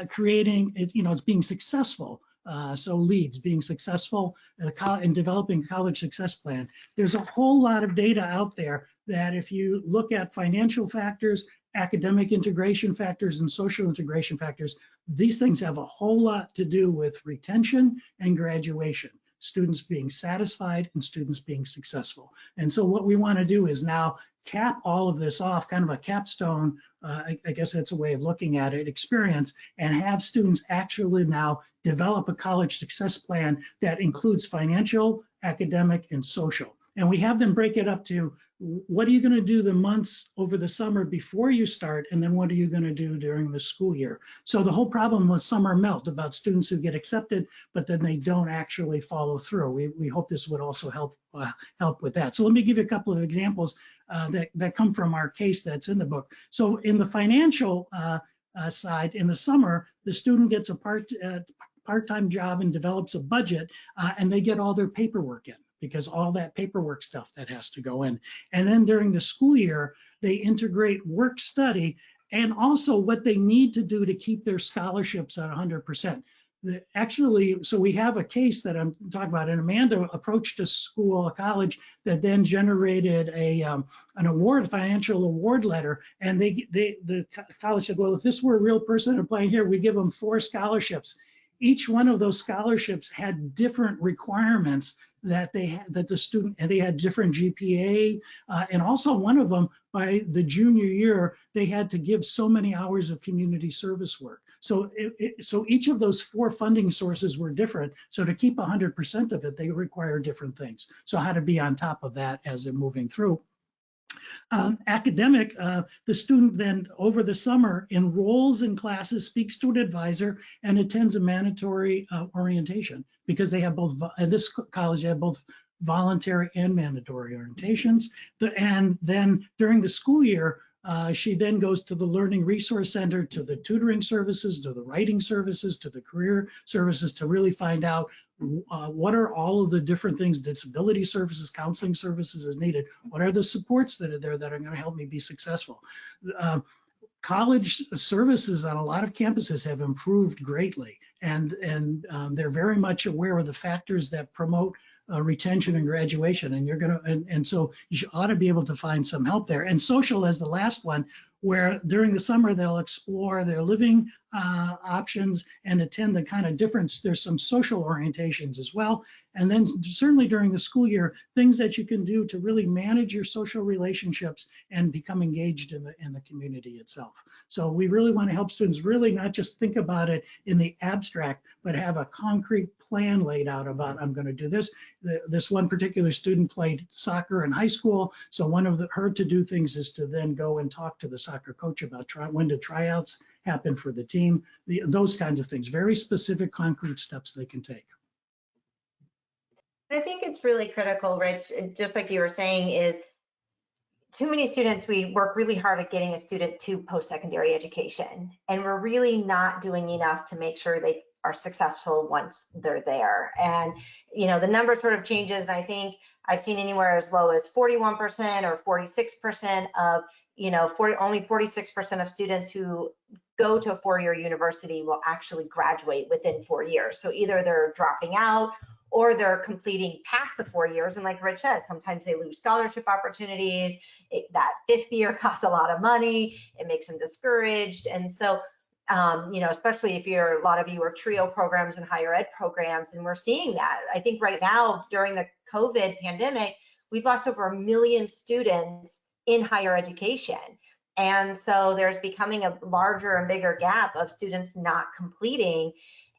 creating, it's being successful. So LEADS, being successful in developing a college success plan. There's a whole lot of data out there that if you look at financial factors, academic integration factors, and social integration factors, these things have a whole lot to do with retention and graduation, students being satisfied and students being successful. And so what we want to do is now cap all of this off, kind of a capstone, I guess that's a way of looking at it, experience, and have students actually now develop a college success plan that includes financial, academic, and social. And we have them break it up to, what are you going to do the months over the summer before you start, and then what are you going to do during the school year? So the whole problem with summer melt about students who get accepted, but then they don't actually follow through. We hope this would also help with that. So let me give you a couple of examples that come from our case that's in the book. So in the financial side, in the summer, the student gets a part-time job and develops a budget, and they get all their paperwork in, because all that paperwork stuff that has to go in. And then during the school year, they integrate work study and also what they need to do to keep their scholarships at 100%. Actually, so we have a case that I'm talking about, and Amanda approached a school, a college, that then generated an award, financial award letter, and the college said, well, if this were a real person applying here, we give them 4 scholarships. Each one of those scholarships had different requirements that they had, that the student, and they had different GPA, and also one of them, by the junior year, they had to give so many hours of community service work. So so each of those 4 funding sources were different. So to keep 100% of it, they require different things. So how to be on top of that as they're moving through. Academic, the student then over the summer enrolls in classes, speaks to an advisor, and attends a mandatory orientation, because they have both, at this college, they have both voluntary and mandatory orientations. And then during the school year, she then goes to the Learning Resource Center, to the tutoring services, to the writing services, to the career services, to really find out what are all of the different things, disability services, counseling services is needed. What are the supports that are there that are going to help me be successful? College services on a lot of campuses have improved greatly, and they're very much aware of the factors that promote retention and graduation, and you're gonna, and so you ought to be able to find some help there. And social as the last one, where during the summer they'll explore their living options and attend the kind of difference. There's some social orientations as well. And then certainly during the school year, things that you can do to really manage your social relationships and become engaged in the community itself. So we really want to help students really not just think about it in the abstract, but have a concrete plan laid out about, I'm going to do this. This one particular student played soccer in high school. So one of her to-do things is to then go and talk to the soccer coach about when do tryouts happen for the team, those kinds of things, very specific, concrete steps they can take. I think it's really critical, Rich, just like you were saying, is too many students, we work really hard at getting a student to post-secondary education, and we're really not doing enough to make sure they are successful once they're there. And, you know, the number sort of changes, and I think I've seen anywhere as low as 41% or 46% of, you know, only 46% of students who go to a 4-year university will actually graduate within 4 years. So either they're dropping out or they're completing past the 4 years. And like Rich says, sometimes they lose scholarship opportunities. That 5th year costs a lot of money. It makes them discouraged. And so, you know, especially if a lot of you are TRIO programs and higher ed programs, and we're seeing that. I think right now during the COVID pandemic, we've lost over 1 million students in higher education. And so there's becoming a larger and bigger gap of students not completing.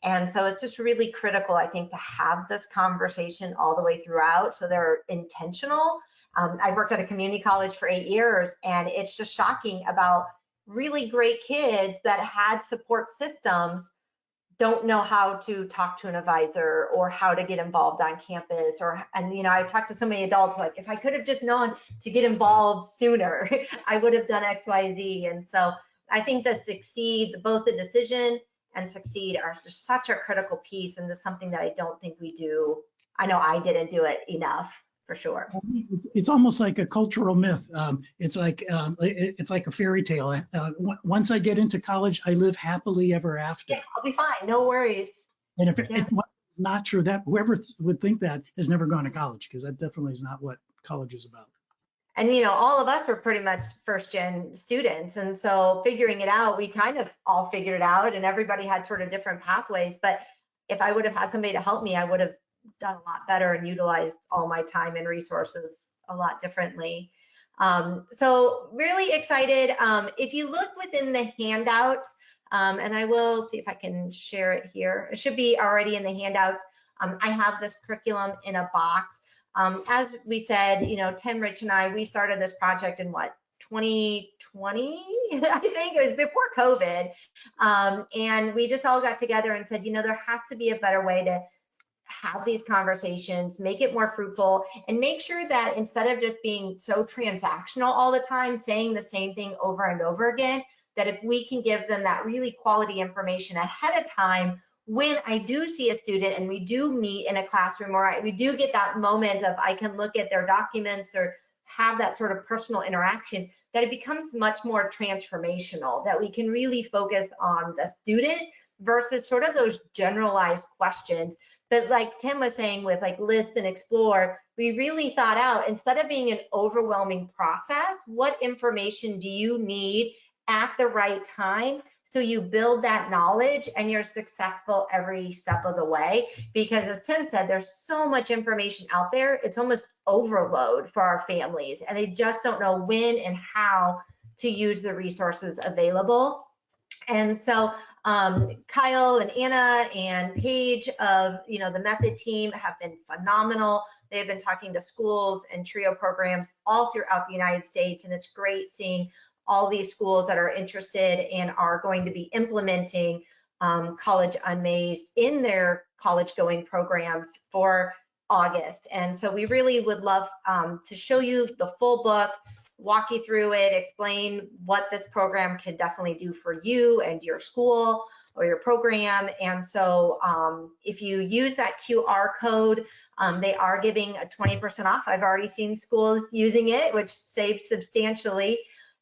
And so it's just really critical, I think, to have this conversation all the way throughout so they're intentional. I worked at a community college for 8 years, and it's just shocking about really great kids that had support systems don't know how to talk to an advisor or how to get involved on campus. And you know, I've talked to so many adults, like, if I could have just known to get involved sooner, I would have done X, Y, Z. And so I think the succeed, both the decision and succeed are just such a critical piece, and this is something that I don't think we do. I know I didn't do it enough, for sure. It's almost like a cultural myth. It's like a fairy tale. Once I get into college, I live happily ever after. Yeah, I'll be fine, no worries. And if it's not true, that whoever would think that has never gone to college, because that definitely is not what college is about. And, you know, all of us were pretty much first-gen students. And so figuring it out, we kind of all figured it out, and everybody had sort of different pathways. But if I would have had somebody to help me, I would have done a lot better and utilized all my time and resources a lot differently. So really excited. If you look within the handouts, and I will see if I can share it here. It should be already in the handouts. I have this curriculum in a box. As we said, you know, Tim, Rich, and I, we started this project in what, 2020, I think it was before COVID. And we just all got together and said, you know, there has to be a better way to have these conversations, make it more fruitful, and make sure that instead of just being so transactional all the time, saying the same thing over and over again, that if we can give them that really quality information ahead of time, when I do see a student and we do meet in a classroom, or we do get that moment of I can look at their documents or have that sort of personal interaction, that it becomes much more transformational, that we can really focus on the student versus sort of those generalized questions. But like Tim was saying with like list and explore, we really thought out, instead of being an overwhelming process, what information do you need at the right time so you build that knowledge and you're successful every step of the way? Because as Tim said, there's so much information out there, it's almost overload for our families, and they just don't know when and how to use the resources available. And so Kyle and Anna and Paige of the Method team have been phenomenal. They've been talking to schools and TRIO programs all throughout the United States, and it's great seeing all these schools that are interested and are going to be implementing College UnMazed in their college going programs for August. And so we really would love to show you the full book, walk you through it, explain what this program can definitely do for you and your school or your program. And so if you use that QR code, they are giving a 20% off. I've already seen schools using it, which saves substantially.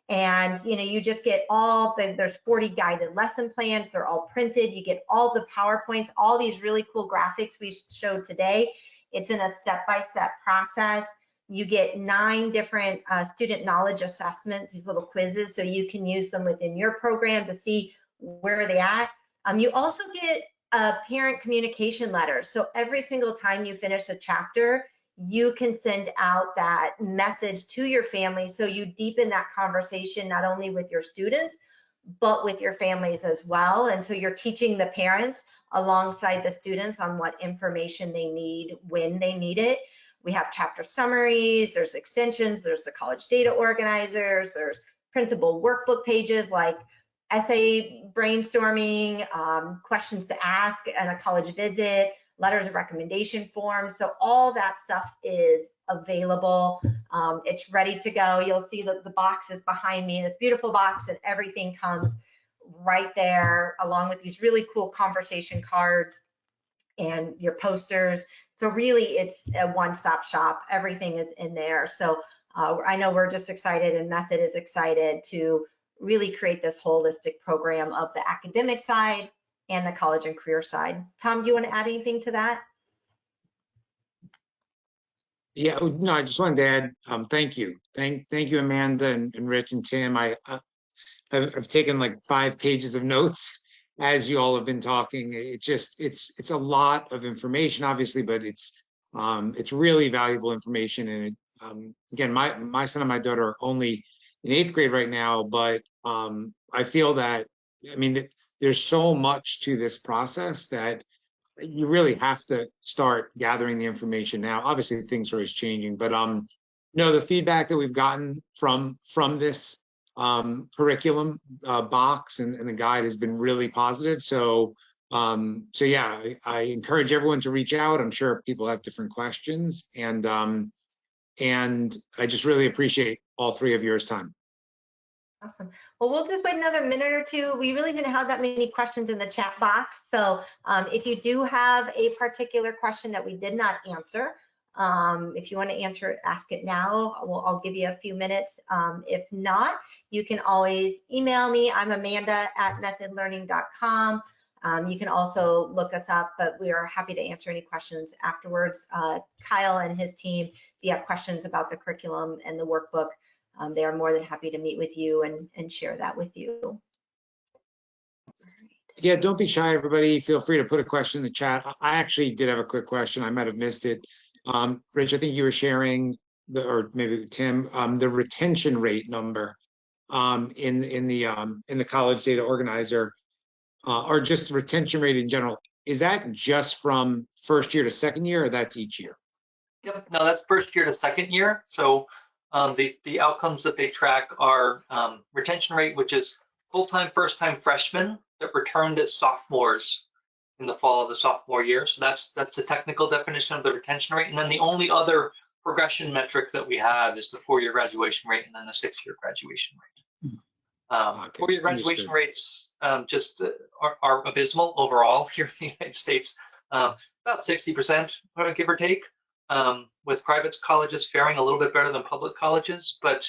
And you just get there's 40 guided lesson plans. They're all printed. You get all the PowerPoints, all these really cool graphics we showed today. It's in a step-by-step process. You get 9 different student knowledge assessments, these little quizzes, so you can use them within your program to see where they're at. You also get a parent communication letter. So every single time you finish a chapter, you can send out that message to your family, so you deepen that conversation not only with your students, but with your families as well. And so you're teaching the parents alongside the students on what information they need when they need it. We have chapter summaries, there's extensions, there's the college data organizers, there's printable workbook pages like essay brainstorming, questions to ask at a college visit, letters of recommendation forms. So all that stuff is available. It's ready to go. You'll see that the box is behind me, this beautiful box, and everything comes right there along with these really cool conversation cards and your posters. So really it's a one-stop shop. Everything is in there. So I know we're just excited, and Method is excited to really create this holistic program of the academic side and the college and career side. Tom, do you want to add anything to that? Yeah, no, I just wanted to add, thank you. Thank you, Amanda and Rich and Tim. I've taken like 5 pages of notes as you all have been talking. It's a lot of information, obviously, but it's really valuable information. And again, my son and my daughter are only in 8th grade right now, but I feel that, there's so much to this process that you really have to start gathering the information now. Obviously, things are always changing, but no, the feedback that we've gotten from this curriculum box and the guide has been really positive. So yeah, I encourage everyone to reach out. I'm sure people have different questions, and I just really appreciate all 3 of yours time. Awesome. Well, we'll just wait another minute or two. We really didn't have that many questions in the chat box. So if you do have a particular question that we did not answer, if you want to answer it, ask it now. I'll give you a few minutes. If not, you can always email me. I'm amanda@methodlearning.com. You can also look us up, but we are happy to answer any questions afterwards. Kyle and his team, if you have questions about the curriculum and the workbook, they are more than happy to meet with you and share that with you. Yeah, don't be shy, everybody. Feel free to put a question in the chat. I actually did have a quick question. I might have missed it. Rich, I think you were sharing, or maybe Tim, the retention rate number in the college data organizer, or just retention rate in general. Is that just from 1st year to 2nd year, or that's each year? Yep, no, that's 1st year to 2nd year. So the outcomes that they track are retention rate, which is full-time first-time freshmen that returned as sophomores in the fall of the sophomore year. So that's the technical definition of the retention rate. And then the only other progression metric that we have is the 4-year graduation rate and then the 6-year graduation rate. Okay, 4-year graduation rates just are abysmal overall here in the United States, about 60%, give or take. With private colleges faring a little bit better than public colleges, but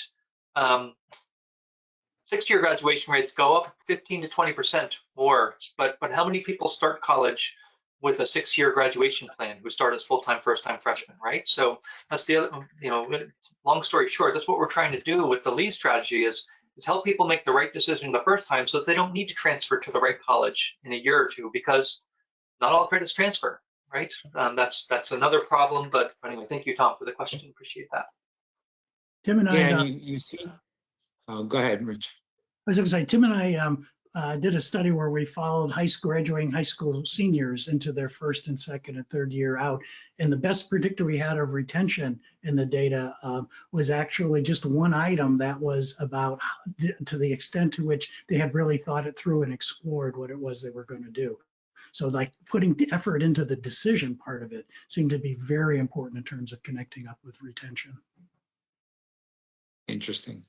sixth-year graduation rates go up 15 to 20% more, but how many people start college with a 6-year graduation plan who start as full-time first-time freshmen, right? So that's the other, long story short, that's what we're trying to do with the LEAD strategy is help people make the right decision the first time so that they don't need to transfer to the right college in a year or two, because not all credits transfer, right? That's another problem, but anyway, thank you, Tom, for the question. Appreciate that. Tim and I, Yeah, and you see, go ahead, Rich. I was going to say, Tim and I did a study where we followed graduating high school seniors into their first and second and third year out. And the best predictor we had of retention in the data was actually just one item that was about to the extent to which they had really thought it through and explored what it was they were going to do. So like putting effort into the decision part of it seemed to be very important in terms of connecting up with retention. Interesting.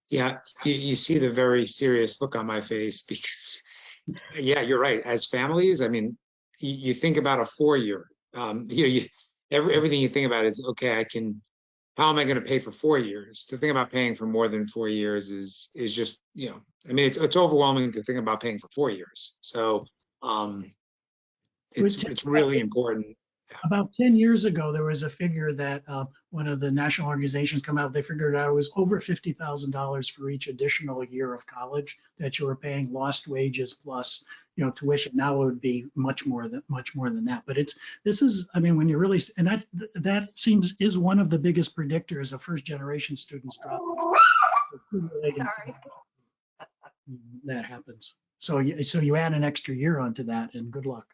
Yeah, you see the very serious look on my face because, yeah, you're right. As families, I mean, you think about a 4-year. Everything you think about is, okay, how am I going to pay for 4 years? To think about paying for more than 4 years is just, I mean, it's overwhelming to think about paying for 4 years. So it's really important. About 10 years ago, there was a figure that one of the national organizations come out, they figured out it was over $50,000 for each additional year of college that you were paying, lost wages plus, tuition. Now it would be much more than that. But I mean, when you really, and that is one of the biggest predictors of first generation students dropping. Sorry. That happens. So you add an extra year onto that and good luck.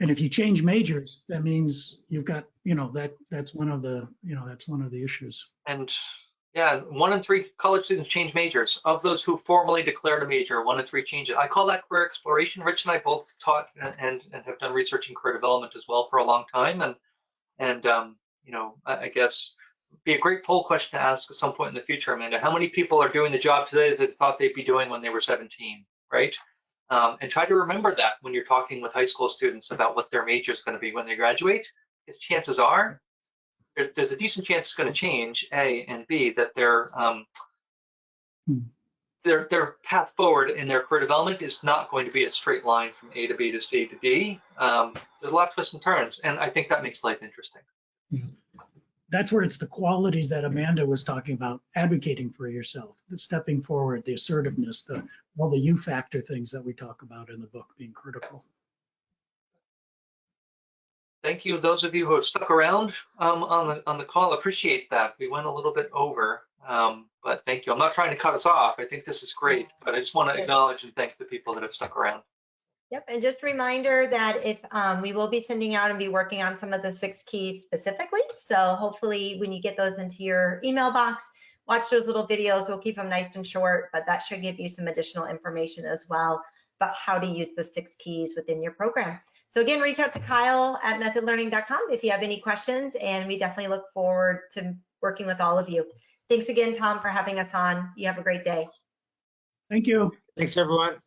And if you change majors, that means you've got, that's one of the issues. And yeah, 1 in 3 college students change majors. Of those who formally declared a major, 1 in 3 change it. I call that career exploration. Rich and I both taught and have done research in career development as well for a long time. And I guess be a great poll question to ask at some point in the future, Amanda. How many people are doing the job today that they thought they'd be doing when they were 17, right? And try to remember that when you're talking with high school students about what their major is going to be when they graduate, because chances are there's a decent chance it's going to change, A, and B, that their path forward in their career development is not going to be a straight line from A to B to C to D. There's a lot of twists and turns, and I think that makes life interesting. That's where it's the qualities that Amanda was talking about, advocating for yourself, the stepping forward, the assertiveness, all the U factor things that we talk about in the book being critical. Thank you, those of you who have stuck around on the call. Appreciate that. We went a little bit over, but thank you. I'm not trying to cut us off. I think this is great, but I just want to acknowledge and thank the people that have stuck around. Yep, and just a reminder that if we will be sending out and be working on some of the 6 keys specifically. So hopefully when you get those into your email box, watch those little videos. We'll keep them nice and short, but that should give you some additional information as well about how to use the 6 keys within your program. So again, reach out to Kyle at methodlearning.com if you have any questions, and we definitely look forward to working with all of you. Thanks again, Tom, for having us on. You have a great day. Thank you. Thanks, everyone.